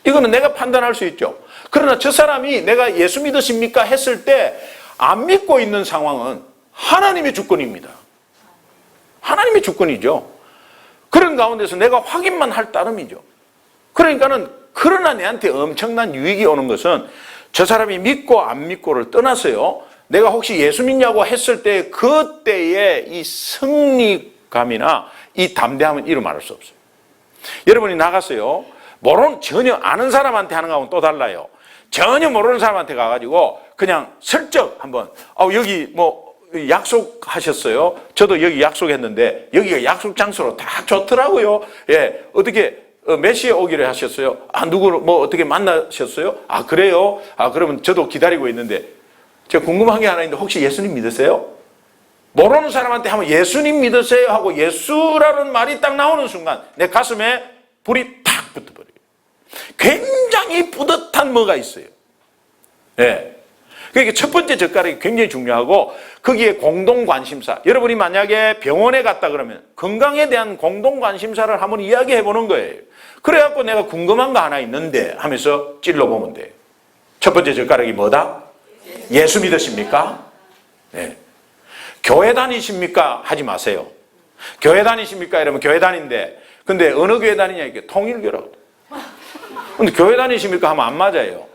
이거는 내가 판단할 수 있죠. 그러나 저 사람이 내가 예수 믿으십니까 했을 때 안 믿고 있는 상황은 하나님의 주권입니다. 하나님의 주권이죠. 그런 가운데서 내가 확인만 할 따름이죠. 그러나 내한테 엄청난 유익이 오는 것은 저 사람이 믿고 안 믿고를 떠나서요. 내가 혹시 예수 믿냐고 했을 때 그때의 이 승리감이나 이 담대함은 이루 말할 수 없어요. 여러분이 나가서요. 전혀 아는 사람한테 하는 거하고는 또 달라요. 전혀 모르는 사람한테 가가지고 그냥 슬쩍 한번 여기 뭐 약속하셨어요. 저도 여기 약속했는데 여기가 약속 장소로 딱 좋더라고요. 예, 어떻게 몇 시에 오기로 하셨어요? 누구를 어떻게 만나셨어요? 그래요? 그러면 저도 기다리고 있는데 제가 궁금한 게 하나 있는데 혹시 예수님 믿으세요? 모르는 사람한테 하면 예수님 믿으세요? 하고 예수라는 말이 딱 나오는 순간 내 가슴에 불이 탁 붙어버려요. 굉장히 뿌듯한 뭐가 있어요. 예. 그러니까 첫 번째 젓가락이 굉장히 중요하고 거기에 공동관심사. 여러분이 만약에 병원에 갔다 그러면 건강에 대한 공동관심사를 한번 이야기해 보는 거예요. 그래갖고 내가 궁금한 거 하나 있는데 하면서 찔러보면 돼요. 첫 번째 젓가락이 뭐다? 예수 믿으십니까? 네. 교회 다니십니까? 하지 마세요. 교회 다니십니까? 이러면 교회 다닌데 근데 어느 교회 다니냐 이게 통일교라고. 근데 교회 다니십니까? 하면 안 맞아요.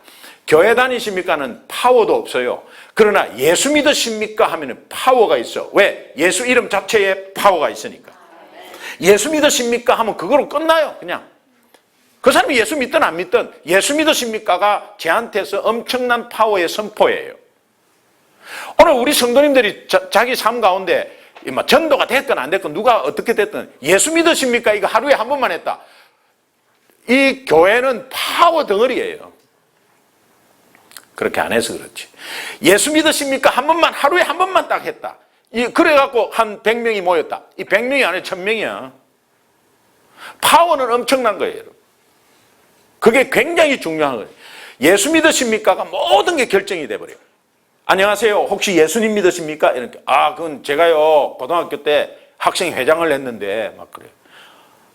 교회 다니십니까는 파워도 없어요. 그러나 예수 믿으십니까? 하면 파워가 있어. 왜? 예수 이름 자체에 파워가 있으니까. 예수 믿으십니까? 하면 그거로 끝나요. 그냥. 그 사람이 예수 믿든 안 믿든 예수 믿으십니까가 쟤한테서 엄청난 파워의 선포예요. 오늘 우리 성도님들이 자기 삶 가운데 전도가 됐건 안 됐건 누가 어떻게 됐든 예수 믿으십니까? 이거 하루에 한 번만 했다. 이 교회는 파워 덩어리예요. 그렇게 안 해서 그렇지. 예수 믿으십니까? 하루에 한 번만 딱 했다. 그래갖고 한 100명이 모였다. 이 100명이 아니라 1000명이야. 파워는 엄청난 거예요, 여러분. 그게 굉장히 중요한 거예요. 예수 믿으십니까가 모든 게 결정이 돼버려요. 안녕하세요. 혹시 예수님 믿으십니까? 이렇게. 그건 제가요, 고등학교 때 학생회장을 했는데, 막 그래요.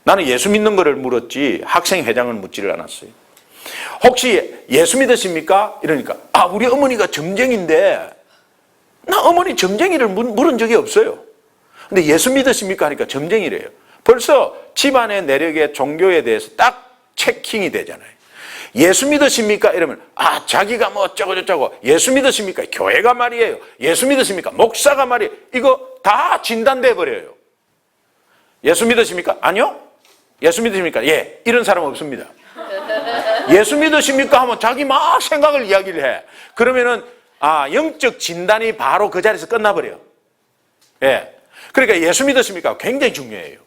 나는 예수 믿는 거를 물었지, 학생회장을 묻지를 않았어요. 혹시 예수 믿으십니까? 이러니까 우리 어머니가 점쟁인데 나 어머니 점쟁이를 물은 적이 없어요. 근데 예수 믿으십니까? 하니까 점쟁이래요. 벌써 집안의 내력의 종교에 대해서 딱 체킹이 되잖아요. 예수 믿으십니까? 이러면 자기가 뭐 어쩌고저쩌고. 예수 믿으십니까? 교회가 말이에요. 예수 믿으십니까? 목사가 말이에요. 이거 다 진단돼 버려요. 예수 믿으십니까? 아니요. 예수 믿으십니까? 예. 이런 사람 없습니다. 예수 믿으십니까? 하면 자기 막 생각을 이야기를 해. 그러면은 영적 진단이 바로 그 자리에서 끝나버려요. 예. 그러니까 예수 믿으십니까? 굉장히 중요해요.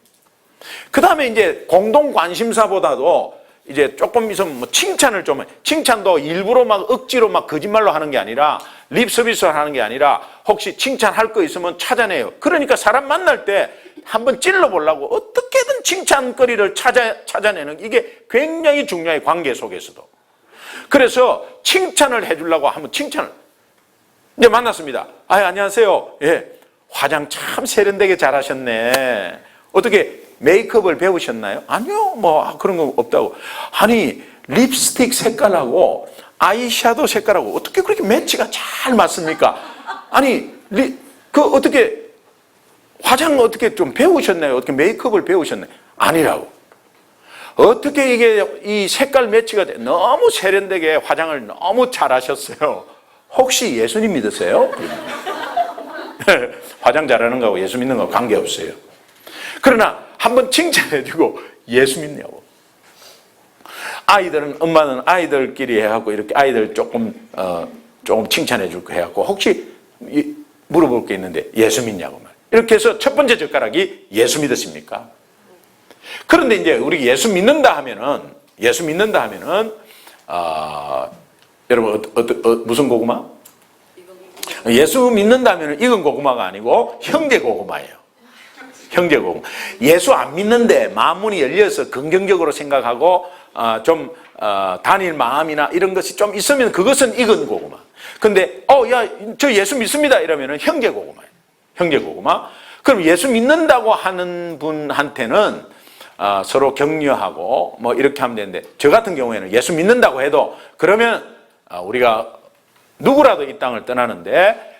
그 다음에 이제 공동 관심사보다도 이제 조금 있으면 뭐 칭찬을 좀 해. 칭찬도 일부러 막 억지로 막 거짓말로 하는 게 아니라 립 서비스를 하는 게 아니라 혹시 칭찬할 거 있으면 찾아내요. 그러니까 사람 만날 때 한번 찔러보려고 어떻게든 칭찬거리를 찾아내는 이게 굉장히 중요해요. 관계 속에서도. 그래서 칭찬을 해주려고 하면 칭찬을 이제 만났습니다. 안녕하세요. 예, 화장 참 세련되게 잘하셨네. 어떻게 메이크업을 배우셨나요? 아니요, 뭐 그런 거 없다고. 아니 립스틱 색깔하고 아이섀도우 색깔하고 어떻게 그렇게 매치가 잘 맞습니까? 아니 어떻게 화장 어떻게 좀 배우셨나요? 어떻게 메이크업을 배우셨나요? 아니라고. 어떻게 이게 이 색깔 매치가 돼? 너무 세련되게 화장을 너무 잘하셨어요. 혹시 예수님 믿으세요? 화장 잘하는 거하고 예수 믿는 거하고 관계없어요. 그러나 한번 칭찬해주고 예수 믿냐고. 엄마는 아이들끼리 해갖고 이렇게 아이들 조금 칭찬해줄 거 해갖고 혹시 물어볼 게 있는데 예수 믿냐고 말. 이렇게 해서 첫 번째 젓가락이 예수 믿으십니까? 그런데 이제 우리 예수 믿는다 하면은 여러분 무슨 고구마? 예수 믿는다면은 익은 고구마가 아니고 형제 고구마예요. 형제 고구마. 예수 안 믿는데 마음문이 열려서 긍정적으로 생각하고 다닐 마음이나 이런 것이 좀 있으면 그것은 익은 고구마. 근데 저 예수 믿습니다 이러면은 형제 고구마예요. 형제 고구마. 그럼 예수 믿는다고 하는 분한테는 서로 격려하고 뭐 이렇게 하면 되는데 저 같은 경우에는 예수 믿는다고 해도 그러면 우리가 누구라도 이 땅을 떠나는데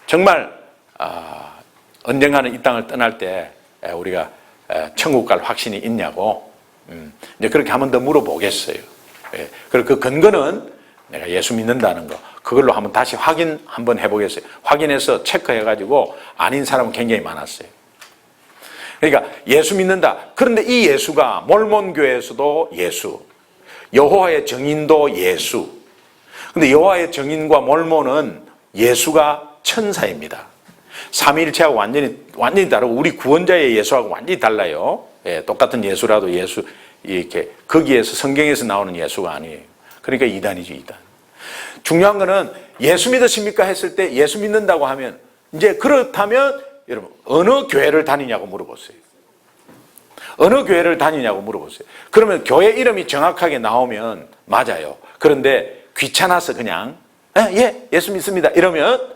정말 언젠가는 이 땅을 떠날 때 우리가 천국 갈 확신이 있냐고 이제 그렇게 한 번 더 물어보겠어요. 그리고 그 근거는 내가 예수 믿는다는 거 그걸로 한번 다시 확인 한번 해보겠어요. 확인해서 체크해가지고 아닌 사람은 굉장히 많았어요. 그러니까 예수 믿는다. 그런데 이 예수가 몰몬교에서도 예수, 여호와의 증인도 예수. 근데 여호와의 증인과 몰몬은 예수가 천사입니다. 삼위일체하고 완전히 다르고 우리 구원자의 예수하고 완전히 달라요. 똑같은 예수라도 예수 이렇게 거기에서 성경에서 나오는 예수가 아니에요. 그러니까 이단이죠, 이단. 중요한 거는 예수 믿으십니까 했을 때 예수 믿는다고 하면 이제 그렇다면 여러분 어느 교회를 다니냐고 물어보세요. 어느 교회를 다니냐고 물어보세요. 그러면 교회 이름이 정확하게 나오면 맞아요. 그런데 귀찮아서 그냥 예수 믿습니다 이러면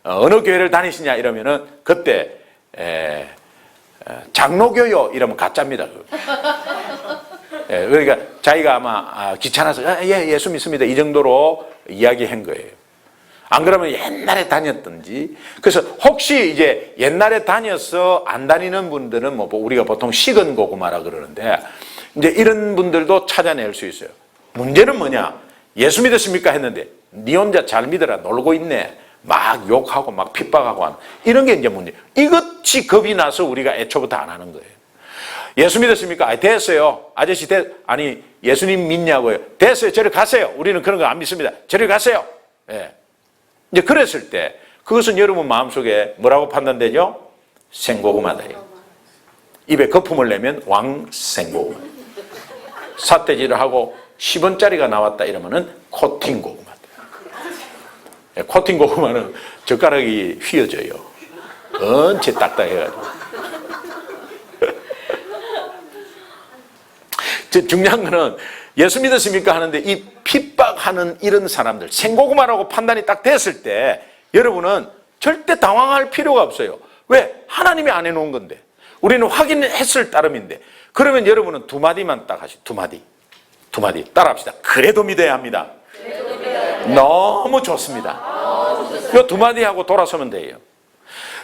어느 교회를 다니시냐 이러면은 그때 장로교요 이러면 가짜입니다. 그러니까 자기가 아마 귀찮아서 예수 믿습니다 이 정도로 이야기한 거예요. 안 그러면 옛날에 다녔던지. 그래서 혹시 이제 옛날에 다녀서 안 다니는 분들은 뭐 우리가 보통 식은 고구마라 그러는데 이제 이런 분들도 찾아낼 수 있어요. 문제는 뭐냐? 예수 믿으십니까 했는데 니 혼자 잘 믿어라 놀고 있네. 막 욕하고 막 핍박하고 하는 이런 게 이제 문제. 이것이 겁이 나서 우리가 애초부터 안 하는 거예요. 예수 믿었습니까? 됐어요. 아저씨 아니 예수님 믿냐고요. 됐어요. 저리 가세요. 우리는 그런 거 안 믿습니다. 저리 가세요. 이제 그랬을 때 그것은 여러분 마음속에 뭐라고 판단되죠? 생고구마다. 입에 거품을 내면 왕생고구마. 삿대질을 하고 10원짜리가 나왔다 이러면은 코팅 고구마. 코팅 고구마는 젓가락이 휘어져요. 언제 딱딱해가지고. 중요한 거는 예수 믿으십니까 하는데 이 핍박하는 이런 사람들 생고구마라고 판단이 딱 됐을 때 여러분은 절대 당황할 필요가 없어요. 왜? 하나님이 안 해놓은 건데 우리는 확인했을 따름인데 그러면 여러분은 두 마디만 딱 하시. 두 두 마디 따라합시다. 그래도 믿어야 합니다. 너무 좋습니다. 요 두 마디 하고 돌아서면 돼요.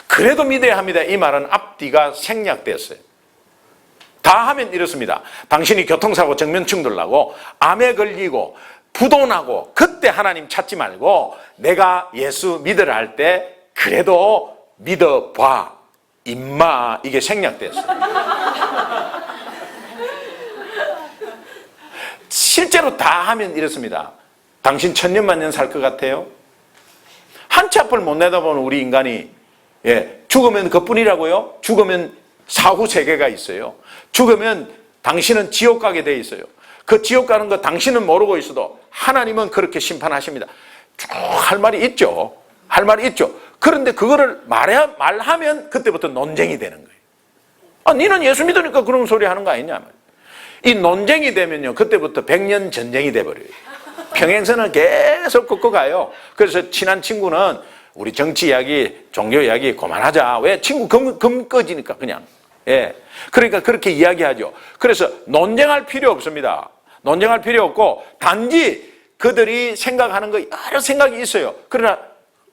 그래도 믿어야 합니다. 이 말은 앞뒤가 생략됐어요. 다 하면 이렇습니다. 당신이 교통사고 정면 충돌 나고 암에 걸리고 부도나고 그때 하나님 찾지 말고 내가 예수 믿으라 할 때 그래도 믿어봐 임마, 이게 생략됐어요. 실제로 다 하면 이렇습니다. 당신 천년만년 살 것 같아요? 한 치 앞을 못 내다보는 우리 인간이 죽으면 그뿐이라고요? 죽으면 사후 세계가 있어요. 죽으면 당신은 지옥 가게 돼 있어요. 그 지옥 가는 거 당신은 모르고 있어도 하나님은 그렇게 심판하십니다. 쭉 할 말이 있죠. 할 말이 있죠. 그런데 그거를 말하면 그때부터 논쟁이 되는 거예요. 아, 니는 예수 믿으니까 그런 소리 하는 거 아니냐. 이 논쟁이 되면요, 그때부터 100년 전쟁이 돼버려요. 평행선을 계속 긋고 가요. 그래서 친한 친구는 우리 정치 이야기, 종교 이야기 그만하자. 왜? 친구 금 꺼지니까 그냥. 그러니까 그렇게 이야기하죠. 그래서 논쟁할 필요 없습니다. 논쟁할 필요 없고 단지 그들이 생각하는 거 여러 생각이 있어요. 그러나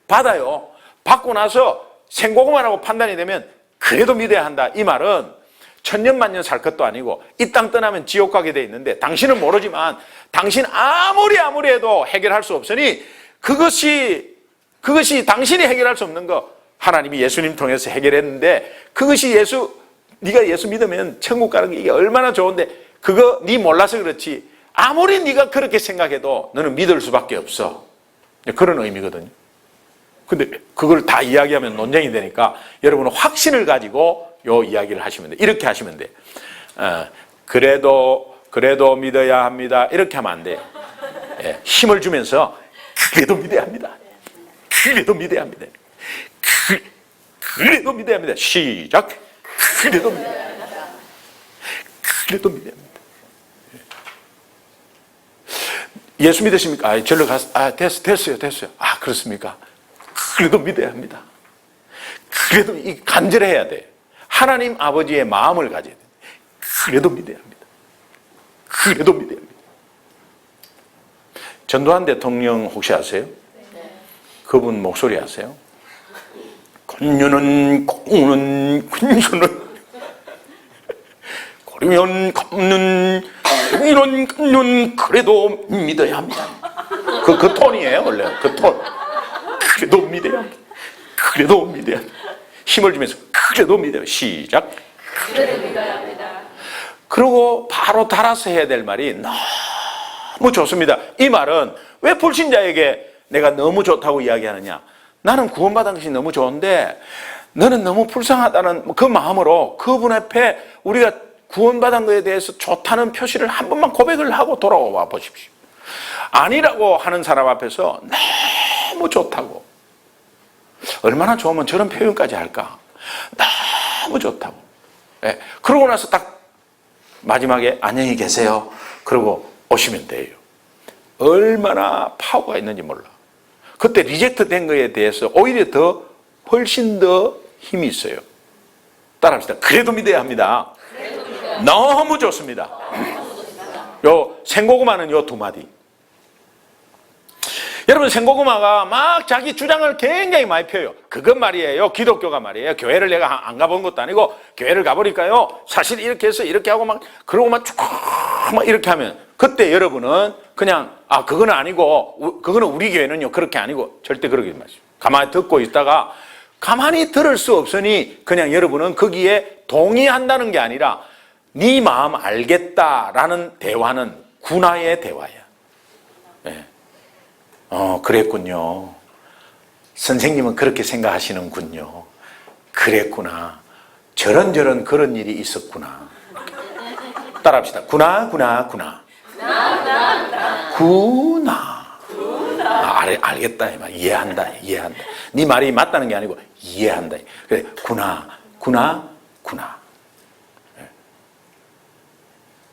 받아요. 받고 나서 생고구마라고 판단이 되면 그래도 믿어야 한다. 이 말은 천년만년 살 것도 아니고 이 땅 떠나면 지옥 가게 돼 있는데 당신은 모르지만 당신 아무리 해도 해결할 수 없으니 그것이 당신이 해결할 수 없는 거 하나님이 예수님 통해서 해결했는데 그것이 네가 예수 믿으면 천국 가는 게 이게 얼마나 좋은데 그거 네 몰라서 그렇지 아무리 네가 그렇게 생각해도 너는 믿을 수밖에 없어. 그런 의미거든요. 근데 그걸 다 이야기하면 논쟁이 되니까 여러분은 확신을 가지고 요 이야기를 하시면 돼. 이렇게 하시면 돼. 그래도 믿어야 합니다. 이렇게 하면 안 돼요. 힘을 주면서 그래도 믿어야 합니다. 그래도 믿어야 합니다. 그래도 믿어야 합니다. 시작. 그래도 믿어야 합니다. 그래도 믿어야 합니다. 예수 믿으십니까? 절로 됐어요. 아, 그렇습니까? 그래도 믿어야 합니다. 그래도 간절해야 돼. 하나님 아버지의 마음을 가져야 돼. 그래도 믿어야 합니다. 그래도 믿어야 합니다. 전두환 대통령 혹시 아세요? 그분 목소리 아세요? 건유는 공유는 군수는 고르면 갚는 이런 건유는 그래도 믿어야 합니다. 그 톤이에요 원래. 그 톤. 그래도 믿어야 합니다. 그래도 믿어야 합니다. 힘을 주면서 그래도 믿어요. 시작. 그래도 믿어야 합니다. 그리고 바로 달아서 해야 될 말이 너무 좋습니다. 이 말은 왜 불신자에게 내가 너무 좋다고 이야기하느냐. 나는 구원받은 것이 너무 좋은데 너는 너무 불쌍하다는 그 마음으로 그분 앞에 우리가 구원받은 것에 대해서 좋다는 표시를 한 번만 고백을 하고 돌아와 보십시오. 아니라고 하는 사람 앞에서 너무 좋다고. 얼마나 좋으면 저런 표현까지 할까? 너무 좋다고. 그러고 나서 딱 마지막에 안녕히 계세요. 그러고 오시면 돼요. 얼마나 파워가 있는지 몰라. 그때 리젝트 된 거에 대해서 오히려 훨씬 더 힘이 있어요. 따라합시다. 그래도 믿어야 합니다. 너무 좋습니다. 요 생고구마는 요 두 마디. 여러분 생고구마가 막 자기 주장을 굉장히 많이 펴요. 그것 말이에요. 기독교가 말이에요. 교회를 내가 안 가본 것도 아니고 교회를 가보니까요. 사실 이렇게 해서 이렇게 하고 막 그러고 막 쭉 막 이렇게 하면 그때 여러분은 그냥 그거는 아니고 그거는 우리 교회는요 그렇게 아니고 절대 그러지 마시고 가만히 듣고 있다가 가만히 들을 수 없으니 그냥 여러분은 거기에 동의한다는 게 아니라 네 마음 알겠다라는 대화는 군화의 대화야. 그랬군요. 선생님은 그렇게 생각하시는군요. 그랬구나. 저런 그런 일이 있었구나. 따라합시다. 구나. 알겠다. 이해한다. 네 말이 맞다는 게 아니고 이해한다. 그래, 구나.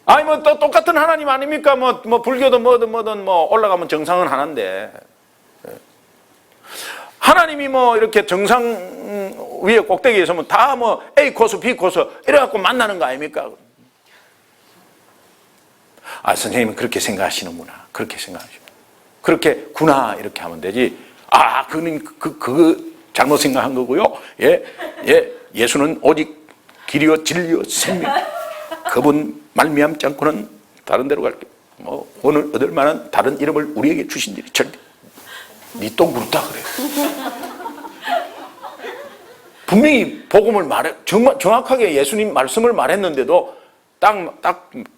아니 뭐 또 똑같은 하나님 아닙니까? 뭐 불교도 뭐든 올라가면 정상은 하나인데 하나님이 이렇게 정상 위에 꼭대기에 서면 다 A 코스 B 코스 이래갖고 만나는 거 아닙니까? 아, 선생님은 그렇게 생각하시는구나. 그렇게 생각하시고. 그렇게구나. 이렇게 하면 되지. 아, 그는 그거 잘못 생각한 거고요. 예, 예. 예수는 오직 길이요, 진리요, 생명. 그분 말미암지 않고는 다른 데로 갈게. 뭐, 오늘 얻을 만한 다른 이름을 우리에게 주신들이 절대. 니 똥 굵다 그래. 분명히 복음을 정확하게 예수님 말씀을 말했는데도 딱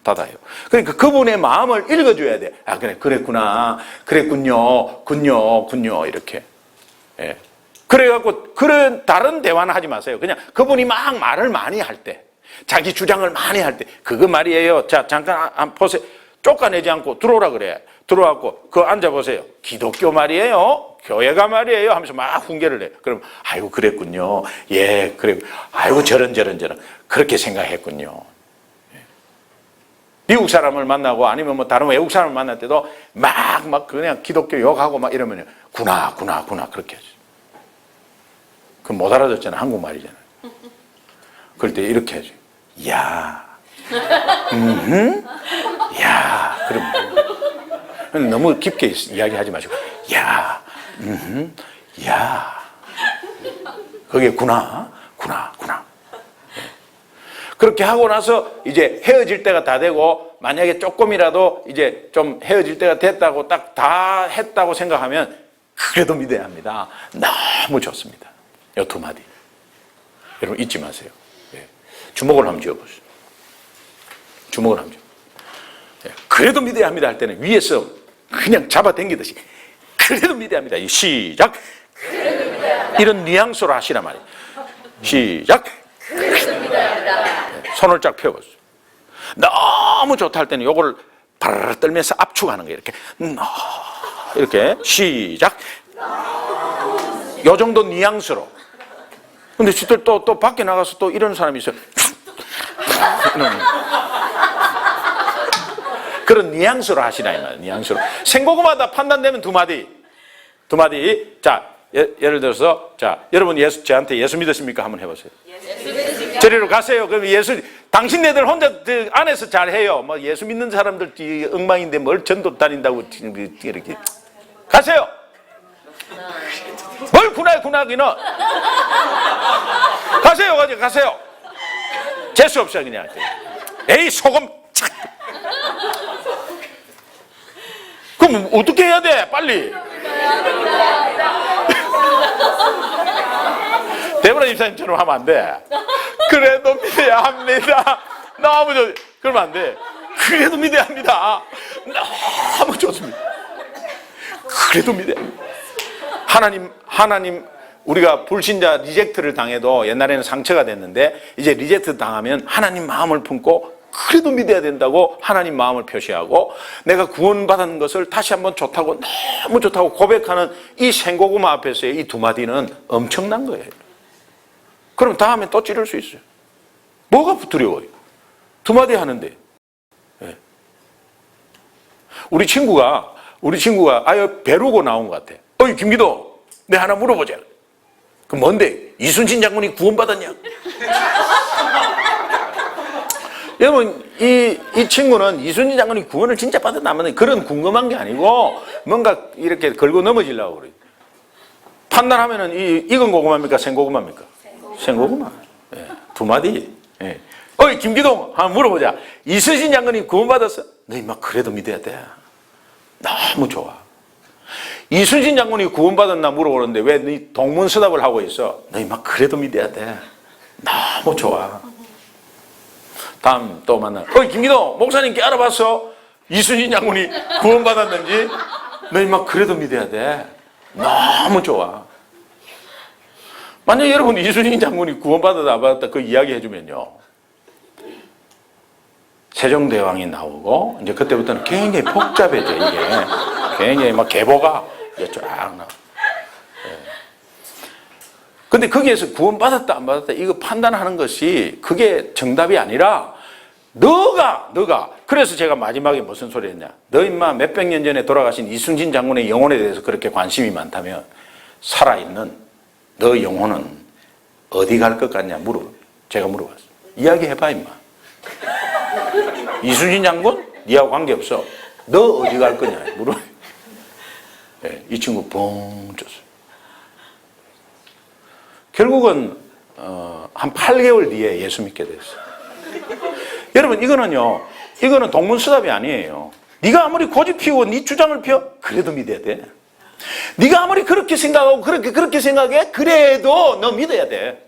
닫아요. 그러니까 그분의 마음을 읽어줘야 돼. 아, 그래, 그랬구나. 그랬군요. 군요. 이렇게. 예. 그래갖고, 다른 대화는 하지 마세요. 그냥 그분이 막 말을 많이 할 때, 자기 주장을 많이 할 때, 그거 말이에요. 자, 잠깐 보세요. 쫓아내지 않고 들어오라 그래. 들어와갖고, 그거 앉아보세요. 기독교 말이에요. 교회가 말이에요. 하면서 막 훈계를 해. 그럼, 아이고, 그랬군요. 예, 그래. 아이고, 저런. 그렇게 생각했군요. 미국 사람을 만나고 아니면 뭐 다른 외국 사람을 만날 때도 막 그냥 기독교 욕하고 막 이러면 구나. 그렇게 하죠. 그럼 못 알아듣잖아. 한국말이잖아. 그럴 때 이렇게 하죠. 야. 야. 그럼 너무 깊게 이야기하지 마시고. 야. 야. 그게 구나. 그렇게 하고 나서 이제 헤어질 때가 다 되고 만약에 조금이라도 이제 좀 헤어질 때가 됐다고 딱 다 했다고 생각하면 그래도 믿어야 합니다. 너무 좋습니다. 이 두 마디. 여러분 잊지 마세요. 예. 주먹을 한번 쥐어보세요. 주먹을 한번 쥐어. 예. 그래도 믿어야 합니다 할 때는 위에서 그냥 잡아당기듯이 그래도 믿어야 합니다. 시작. 이런 뉘앙스로 하시란 말이에요. 시작. 손을 쫙 펴보세요. 너무 좋다 할 때는 요걸 바르르 떨면서 압축하는 거예요. 이렇게 시작. 요 정도 뉘앙스로. 근데 지들 또 밖에 나가서 또 이런 사람이 있어요. 그런 뉘앙스로 하시나 이 말이에요. 뉘앙스로. 생고구마다 판단되면 두 마디. 자, 예를 들어서 자, 여러분 저한테 예수 믿으십니까? 한번 해보세요. 저리로 가세요. 그럼 당신네들 혼자 안에서 잘해요. 뭐 예수 믿는 사람들 엉망인데 뭘 전도 다닌다고 이렇게 가세요. 뭘 구나기는 가세요. 재수 없어 그냥. 에이 소금 착. 그럼 어떻게 해야 돼? 빨리. 데보라 집사님처럼 하면 안 돼. 그래도 믿어야 합니다. 너무 좋. 그러면 안 돼. 그래도 믿어야 합니다. 너무 좋습니다. 그래도 믿어야 합니다. 하나님 우리가 불신자 리젝트를 당해도 옛날에는 상처가 됐는데 이제 리젝트 당하면 하나님 마음을 품고 그래도 믿어야 된다고 하나님 마음을 표시하고 내가 구원받은 것을 다시 한번 너무 좋다고 고백하는 이 생고구마 앞에서의 이 두 마디는 엄청난 거예요. 그럼 다음에 또 찌를 수 있어요. 뭐가 두려워요? 두 마디 하는데. 네. 우리 친구가 아예 배르고 나온 것 같아. 어이 김기도, 내 하나 물어보자. 그 뭔데? 이순신 장군이 구원받았냐? 여러분 이 친구는 이순신 장군이 구원을 진짜 받았다면 그런 궁금한 게 아니고 뭔가 이렇게 걸고 넘어지려고 그래요. 판단하면은 익은 고구마입니까? 생고구마입니까? 생고구마. 예, 두 마디. 예. 어이 김기동 한번 물어보자. 이순신 장군이 구원받았어? 너 임마 그래도 믿어야 돼. 너무 좋아. 이순신 장군이 구원받았나 물어보는데 왜 네 동문서답을 하고 있어? 너 임마 그래도 믿어야 돼. 너무 좋아. 다음 또 만나. 어이 김기동 목사님께 알아봤어? 이순신 장군이 구원받았는지? 너 임마 그래도 믿어야 돼. 너무 좋아. 만약 여러분 이순신 장군이 구원받았다 안 받았다 그 이야기 해주면요. 세종대왕이 나오고 이제 그때부터는 굉장히 복잡해져 이게. 굉장히 막 계보가 쫙 나와. 근데 거기에서 구원받았다 안 받았다 이거 판단하는 것이 그게 정답이 아니라 너가 그래서 제가 마지막에 무슨 소리 했냐. 너 임마 몇백 년 전에 돌아가신 이순신 장군의 영혼에 대해서 그렇게 관심이 많다면 살아있는 너 영혼은 어디 갈 것 같냐 제가 물어봤어요. 이야기해봐 임마. 이순신 장군? 니하고 관계없어. 너 어디 갈 거냐 물어. 예, 이 친구 뻥 쪘어요. 결국은 한 8개월 뒤에 예수 믿게 됐어요. 여러분 이거는 동문서답이 아니에요. 네가 아무리 고집 피우고 네 주장을 펴 그래도 믿어야 돼. 네가 아무리 그렇게 생각하고 그렇게 생각해 그래도 너 믿어야 돼.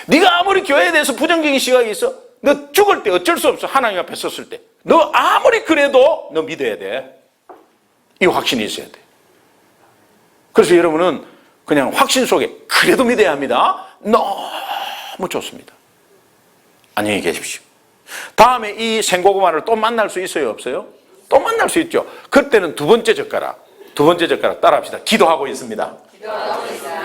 네가 아무리 교회에 대해서 부정적인 시각이 있어 너 죽을 때 어쩔 수 없어. 하나님 앞에 섰을 때 너 아무리 그래도 너 믿어야 돼. 이 확신이 있어야 돼. 그래서 여러분은 그냥 확신 속에 그래도 믿어야 합니다. 너무 좋습니다. 안녕히 계십시오. 다음에 이 생고구마를 또 만날 수 있어요 없어요? 또 만날 수 있죠. 그때는 두 번째 젓가락 따라합시다. 기도하고 있습니다.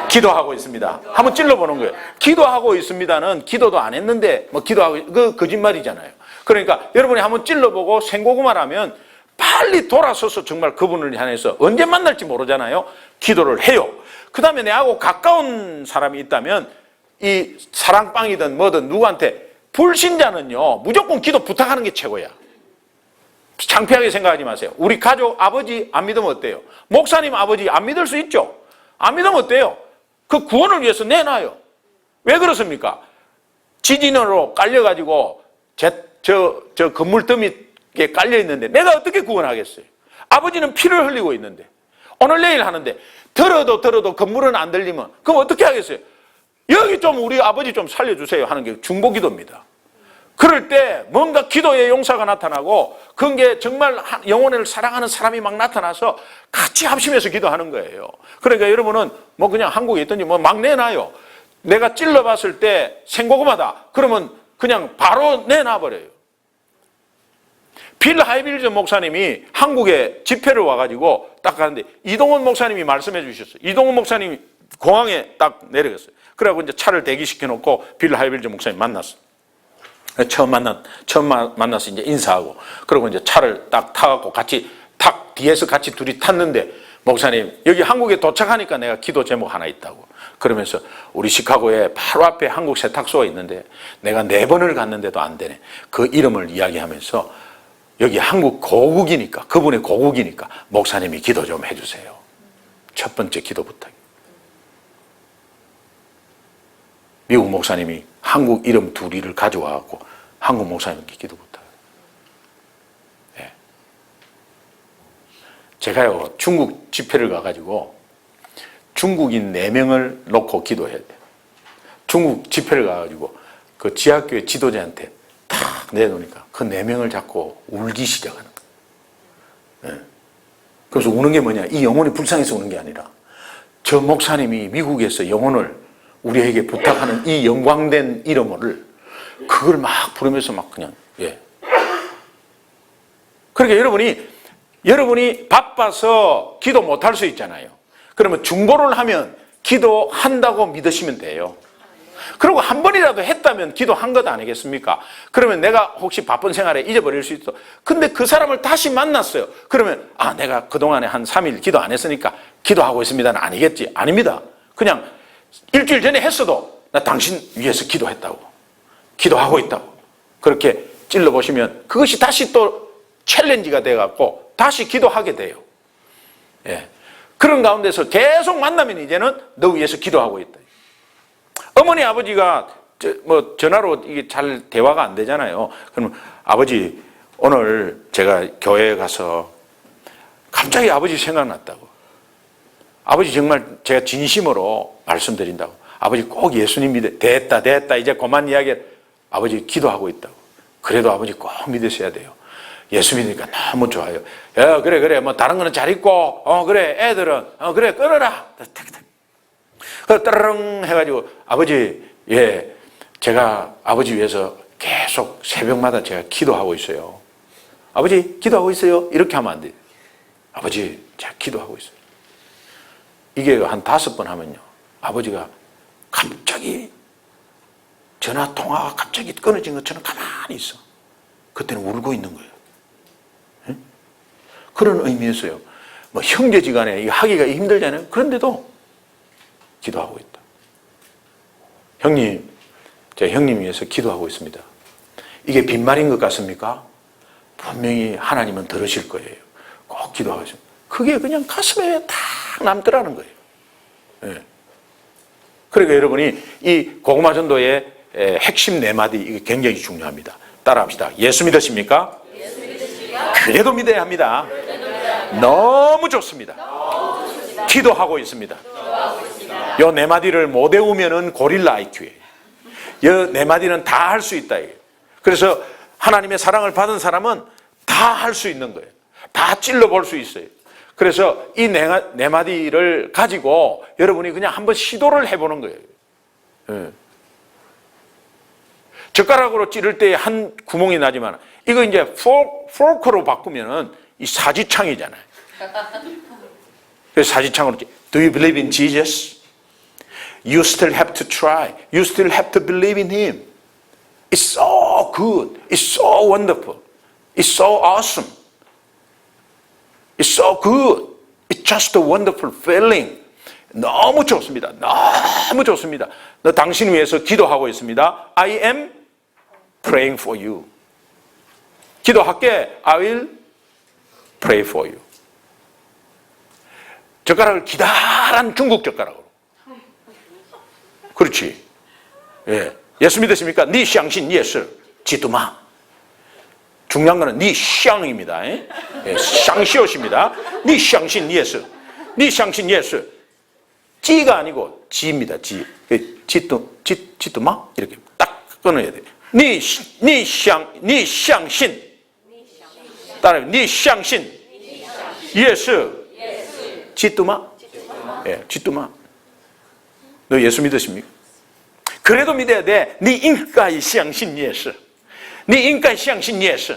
기도하고 있습니다. 한번 찔러보는 거예요. 기도하고 있습니다는 기도도 안 했는데 뭐 기도하고 그 거짓말이잖아요. 그러니까 여러분이 한번 찔러보고 생고구마라면 빨리 돌아서서 정말 그분을 향해서 언제 만날지 모르잖아요. 기도를 해요. 그 다음에 내하고 가까운 사람이 있다면 이 사랑방이든 뭐든 누구한테 불신자는요 무조건 기도 부탁하는 게 최고야. 창피하게 생각하지 마세요. 우리 가족 아버지 안 믿으면 어때요? 목사님 아버지 안 믿을 수 있죠. 안 믿으면 어때요? 그 구원을 위해서 내놔요. 왜 그렇습니까? 지진으로 깔려가지고 저 건물 더미에 깔려 있는데 내가 어떻게 구원하겠어요? 아버지는 피를 흘리고 있는데 오늘 내일 하는데 들어도 건물은 안 들리면 그럼 어떻게 하겠어요? 여기 좀 우리 아버지 좀 살려주세요 하는 게 중보기도입니다. 그럴 때 뭔가 기도의 용사가 나타나고 그게 정말 영혼을 사랑하는 사람이 막 나타나서 같이 합심해서 기도하는 거예요. 그러니까 여러분은 뭐 그냥 한국에 있든지 뭐 막 내놔요. 내가 찔러봤을 때 생고구마다 그러면 그냥 바로 내놔버려요. 빌 하이빌즈 목사님이 한국에 집회를 와가지고 딱 가는데 이동원 목사님이 말씀해 주셨어요. 이동원 목사님이 공항에 딱 내려갔어요. 그래갖고 이제 차를 대기시켜 놓고 빌 하이빌즈 목사님 만났어요. 처음 만나서 이제 인사하고 그리고 이제 차를 딱 타갖고 같이 탁 뒤에서 같이 둘이 탔는데 목사님 여기 한국에 도착하니까 내가 기도 제목 하나 있다고 그러면서 우리 시카고에 바로 앞에 한국 세탁소가 있는데 내가 4번을 갔는데도 안 되네. 그 이름을 이야기하면서 여기 한국 고국이니까 그분의 고국이니까 목사님이 기도 좀 해주세요. 첫 번째 기도 부탁. 미국 목사님이 한국 이름 2개를 가져와갖고 한국 목사님께 기도 부탁. 네. 제가요 중국 집회를 가가지고 중국인 4명을 놓고 기도해야 돼요. 중국 집회를 가가지고 그 지하교회 지도자한테 탁 내놓으니까 그 4명을 잡고 울기 시작하는 거예요. 네. 그래서 우는 게 뭐냐? 이 영혼이 불쌍해서 우는 게 아니라 저 목사님이 미국에서 영혼을 우리에게 부탁하는 이 영광된 이름을 그걸 막 부르면서 막 그냥 예. 그러니까 여러분이 바빠서 기도 못할 수 있잖아요. 그러면 중보를 하면 기도한다고 믿으시면 돼요. 그리고 한 번이라도 했다면 기도한 것 아니겠습니까? 그러면 내가 혹시 바쁜 생활에 잊어버릴 수 있어. 근데 그 사람을 다시 만났어요. 그러면 내가 그동안에 한 3일 기도 안 했으니까 기도하고 있습니다는 아니겠지. 아닙니다. 그냥 일주일 전에 했어도 나 당신 위해서 기도했다고 기도하고 있다고 그렇게 찔러보시면 그것이 다시 또 챌린지가 돼갖고 다시 기도하게 돼요. 예. 그런 가운데서 계속 만나면 이제는 너 위해서 기도하고 있다. 어머니 아버지가 뭐 전화로 이게 잘 대화가 안 되잖아요. 그러면 아버지 오늘 제가 교회에 가서 갑자기 아버지 생각났다고. 아버지 정말 제가 진심으로 말씀드린다고. 아버지 꼭 예수님 믿어. 됐다 이제 그만 이야기. 아버지 기도하고 있다고. 그래도 아버지 꼭 믿으셔야 돼요. 예수 믿으니까 너무 좋아요. 야 그래 뭐 다른 거는 잘 있고 그래 애들은 그래 끊어라. 그 따르릉 해가지고 아버지 예 제가 아버지 위해서 계속 새벽마다 제가 기도하고 있어요. 아버지 기도하고 있어요. 이렇게 하면 안 돼요. 아버지 제가 기도하고 있어요. 이게 한 5번 하면요. 아버지가 갑자기 전화 통화가 갑자기 끊어진 것처럼 가만히 있어. 그때는 울고 있는 거예요. 응? 그런 의미에서요. 뭐 형제지간에 하기가 힘들잖아요. 그런데도 기도하고 있다. 형님, 제가 형님 위해서 기도하고 있습니다. 이게 빈말인 것 같습니까? 분명히 하나님은 들으실 거예요. 꼭 기도하시면 그게 그냥 가슴에 탁 남더라는 거예요. 예. 그러니까 여러분이 이 고구마 전도의 핵심 네 마디 이게 굉장히 중요합니다. 따라합시다. 예수 믿으십니까? 그래도 믿어야 합니다. 너무 좋습니다. 기도하고 있습니다. 요 네 마디를 못 외우면은 고릴라 IQ예요. 요 네 마디는 다 할 수 있다. 그래서 하나님의 사랑을 받은 사람은 다 할 수 있는 거예요. 다 찔러볼 수 있어요. 그래서 이 네 마디를 가지고 여러분이 그냥 한번 시도를 해보는 거예요. 예. 젓가락으로 찌를 때 한 구멍이 나지만 이거 이제 포크로 바꾸면은 이 사지창이잖아요. 그래서 사지창으로 Do you believe in Jesus? You still have to try. You still have to believe in Him. It's so good. It's so wonderful. It's so awesome. It's so good. It's just a wonderful feeling. 너무 좋습니다. 너무 좋습니다. 너 당신 위해서 기도하고 있습니다. I am praying for you. 기도할게. I will pray for you. 젓가락을 기다란 중국 젓가락으로. 그렇지. 예. 예수 믿으십니까? 니相信 예수. 지도마. 중요한 거는 니 샹입니다. 예. 샹시옷입니다. 니相信 예수. 니相信 예수. 지가 아니고 지입니다. 지. 지도마 이렇게 딱 끊어야 돼. 니相信. 따라해. 니相信 예수. 지도마. 예, 지도마. 너 예수 믿으십니까? 그래도 믿어야 돼. 니应该相信 예수. 니应该相信 예수.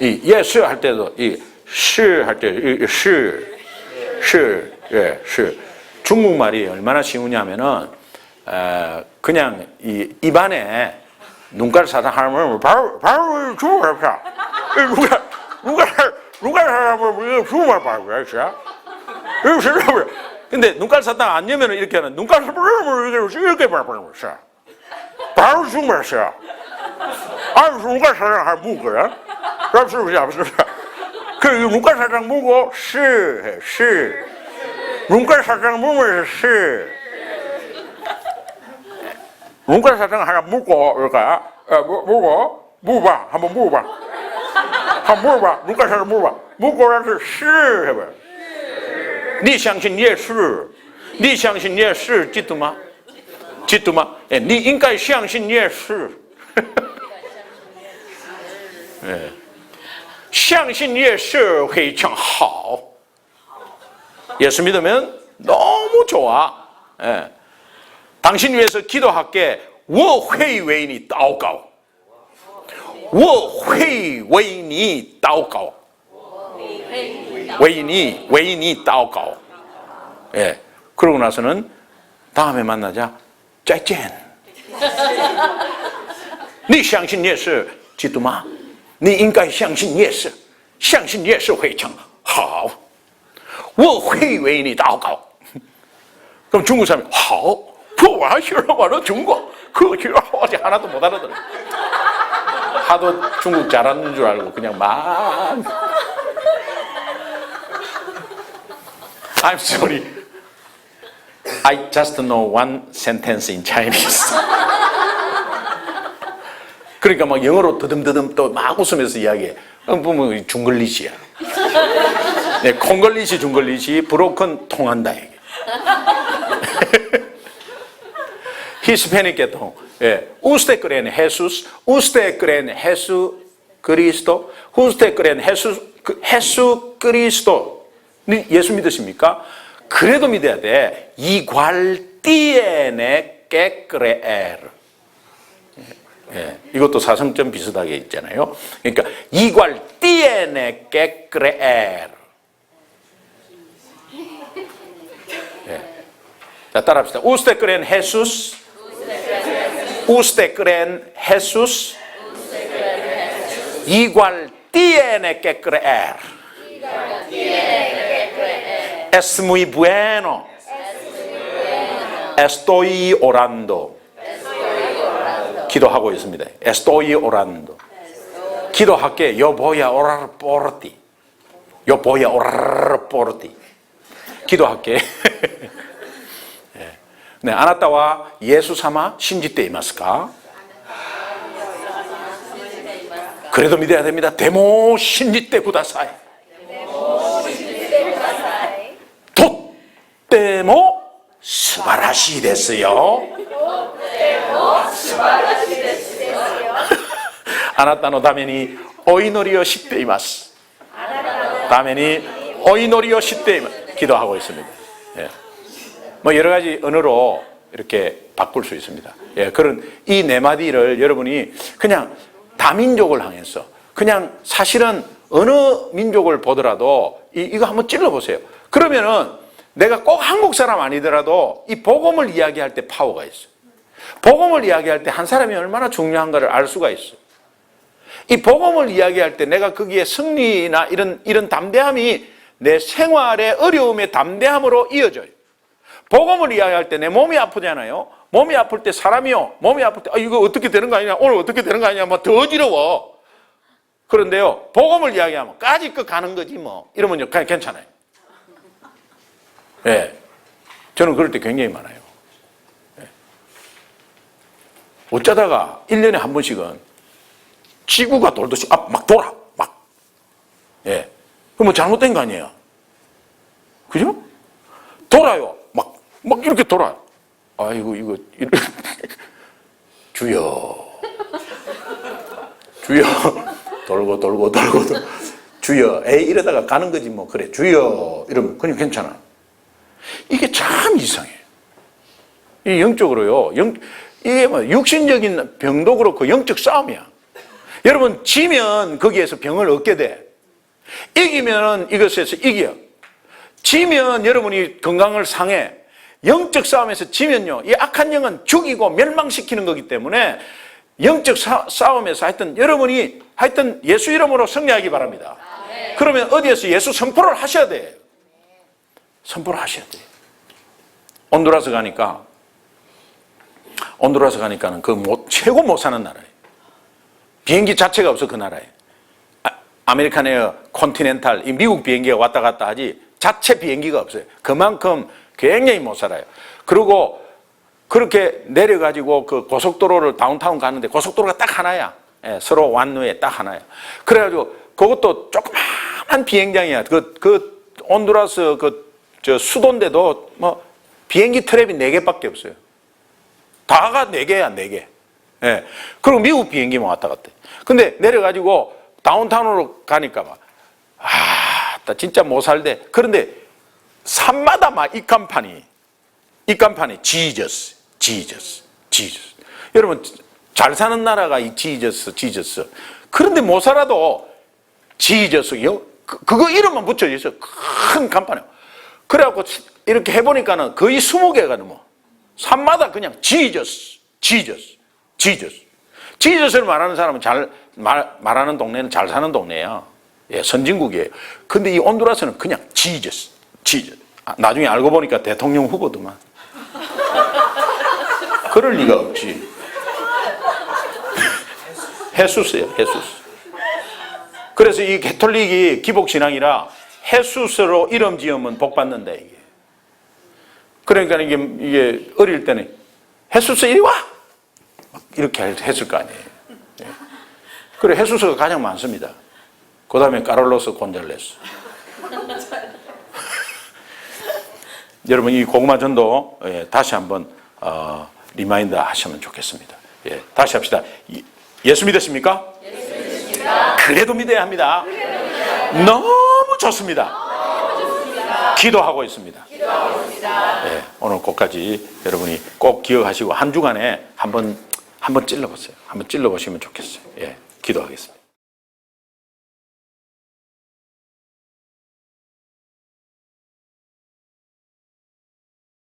이 예수 할 때도 이 시 할 때 이 예, 시. 중국말이 얼마나 쉬우냐면은 그냥 이 입안에 눈깔 사탕하면 바로 중국말 누가 사람을 중국말 바로 했어? 근데 눈깔 사탕 안 넣으면 이렇게 하는 눈깔 사탕을 이렇게 바로 써. 바로 중국말 써. 아, 눈깔 사탕 할 무거워.是不是? 그 눈깔 사탕 무고 시. 눈깔 사탕 무면 시. 눈깔 사탕 하나 무고 이렇게 무고 무봐 한번 무봐. 한번 물어봐. 눈깔 사탕 물어봐. 무고라서 시 해봐. 니相信 예수. 니相信 예수.记得吗? 记得吗? 예, 니 应该相信 예수. 예. 相信 예수 非常好. 예수 믿으면 너무 좋아. 예. 당신 위해서 기도할게. 我会为你祷告. 我会为你祷告. 为你祷告. 예. 그러고 나서는 다음에 만나자. 再见. 你相信 예수 基督吗? 你应该相信 예수. 相信 예수 非常好. 我会为你祷告. 그럼 중국 사람이 好. 我还学了我的中国. 그学 어제 하나도 못 알아들어. 하도 중국 잘하는 줄 알고 그냥 막. I'm sorry. I just know one sentence in Chinese. 그러니까 막 영어로 더듬더듬 또 막 웃으면서 이야기해. 보면 중글리시야. 네, 콩글리시, 중글리시, 브로큰 통한다 이게. 히스패닉 계통. 예. Usted cree en Jesús? Usted cree en Jesucristo? Usted cree en Jesucristo? 예수 믿으십니까? 그래도 믿어야 돼. Igual tiene que creer. 예. 이것도 사성점 비슷하게 있잖아요. 그러니까 Igual tiene que creer. 예. 자, 따라합시다. Usted cree en Jesús? Usted cree en Jesús? Igual tiene que creer. Es muy bueno. Estoy orando. 기도하고 있습니다. Estoy orando. 기도할게. 여보야 오라르 뽀르띠. 여보야 오라르 뽀르띠. 기도할게. 네, 아나타와 예수様信じていますか? 그래도 믿어야 됩니다. でも信じてください. とっても素晴らしいですよ. あなたのためにお祈りをしています. ためにお祈りをしています. 기도하고 있습니다. 예. 뭐 여러 가지 언어로 이렇게 바꿀 수 있습니다. 예, 그런 이 네 마디를 여러분이 그냥 다민족을 향해서 그냥 사실은 어느 민족을 보더라도 이거 한번 찔러보세요. 그러면은 내가 꼭 한국 사람 아니더라도 이 복음을 이야기할 때 파워가 있어요. 복음을 이야기할 때 한 사람이 얼마나 중요한가를 알 수가 있어요. 이 복음을 이야기할 때 내가 거기에 승리나 이런 담대함이 내 생활의 어려움의 담대함으로 이어져요. 복음을 이야기할 때 내 몸이 아프잖아요. 몸이 아플 때 사람이요. 몸이 아플 때 이거 어떻게 되는 거 아니냐. 오늘 어떻게 되는 거 아니냐. 뭐 더 어지러워. 그런데요. 복음을 이야기하면 까짓 거 가는 거지 뭐. 이러면 그냥 괜찮아요. 예. 네. 저는 그럴 때 굉장히 많아요. 네. 어쩌다가 1년에 한 번씩은 지구가 돌듯이 막 돌아. 막. 예. 그럼 뭐 잘못된 거 아니에요. 그죠? 돌아요. 막 이렇게 돌아요. 아이고, 주여. 돌고. 주여. 이러다가 가는 거지 뭐. 그래. 주여. 이러면 그냥 괜찮아. 이게 참 이상해. 이 영적으로요. 이게 뭐 육신적인 병도 그렇고 영적 싸움이야. 여러분, 지면 거기에서 병을 얻게 돼. 이기면 이것에서 이겨. 지면 여러분이 건강을 상해. 영적 싸움에서 지면요, 이 악한 영은 죽이고 멸망시키는 거기 때문에 영적 싸움에서 하여튼 여러분이 하여튼 예수 이름으로 승리하기 바랍니다. 그러면 어디에서 예수 선포를 하셔야 돼요. 선포를 하셔야 돼요. 온두라스 가니까는 최고 못 사는 나라예요. 비행기 자체가 없어, 그 나라에. 아메리칸 에어 컨티넨탈, 이 미국 비행기가 왔다 갔다 하지 자체 비행기가 없어요. 그만큼 굉장히 못 살아요. 그리고 그렇게 내려가지고 그 고속도로를 다운타운 가는데 고속도로가 딱 하나야. 예, 서로 완루에 딱 하나야. 그래가지고 그것도 조그마한 비행장이야. 그 온두라스 저 수도인데도 뭐 비행기 트랩이 4개밖에 없어요. 다가 4개야, 4개. 예. 그리고 미국 비행기만 왔다 갔대. 근데 내려가지고 다운타운으로 가니까 막, 나 진짜 못 살대. 그런데 산마다 막 이 간판이 지저스. 여러분, 잘 사는 나라가 이 지저스. 그런데 못 살아도 지저스요. 그거 이름만 붙여져 있어. 큰 간판에. 그래갖고 이렇게 해보니까는 거의 20개가 넘어. 산마다 그냥 지저스를 말하는 사람은 말하는 동네는 잘 사는 동네야. 예, 선진국이에요. 근데 이 온두라스는 그냥 지저스. 나중에 알고 보니까 대통령 후보더만. 그럴 리가 없지. 헤수스예요, 헤수스. 그래서 이 가톨릭이 기복신앙이라 헤수스로 이름 지으면 복 받는다, 이게. 그러니까 이게 어릴 때는 헤수스 이리 와! 이렇게 했을 거 아니에요. 예. 그래, 헤수스가 가장 많습니다. 그 다음에 카를로스 곤잘레스. 여러분, 이 고구마 전도 다시 한번 리마인드 하시면 좋겠습니다. 예, 다시 합시다. 예수 믿으십니까? 그래도 믿어야 합니다. 너무 좋습니다. 기도하고 있습니다. 예, 오늘 끝까지 여러분이 꼭 기억하시고 한 주간에 한번 찔러보세요. 한번 찔러보시면 좋겠어요. 예, 기도하겠습니다.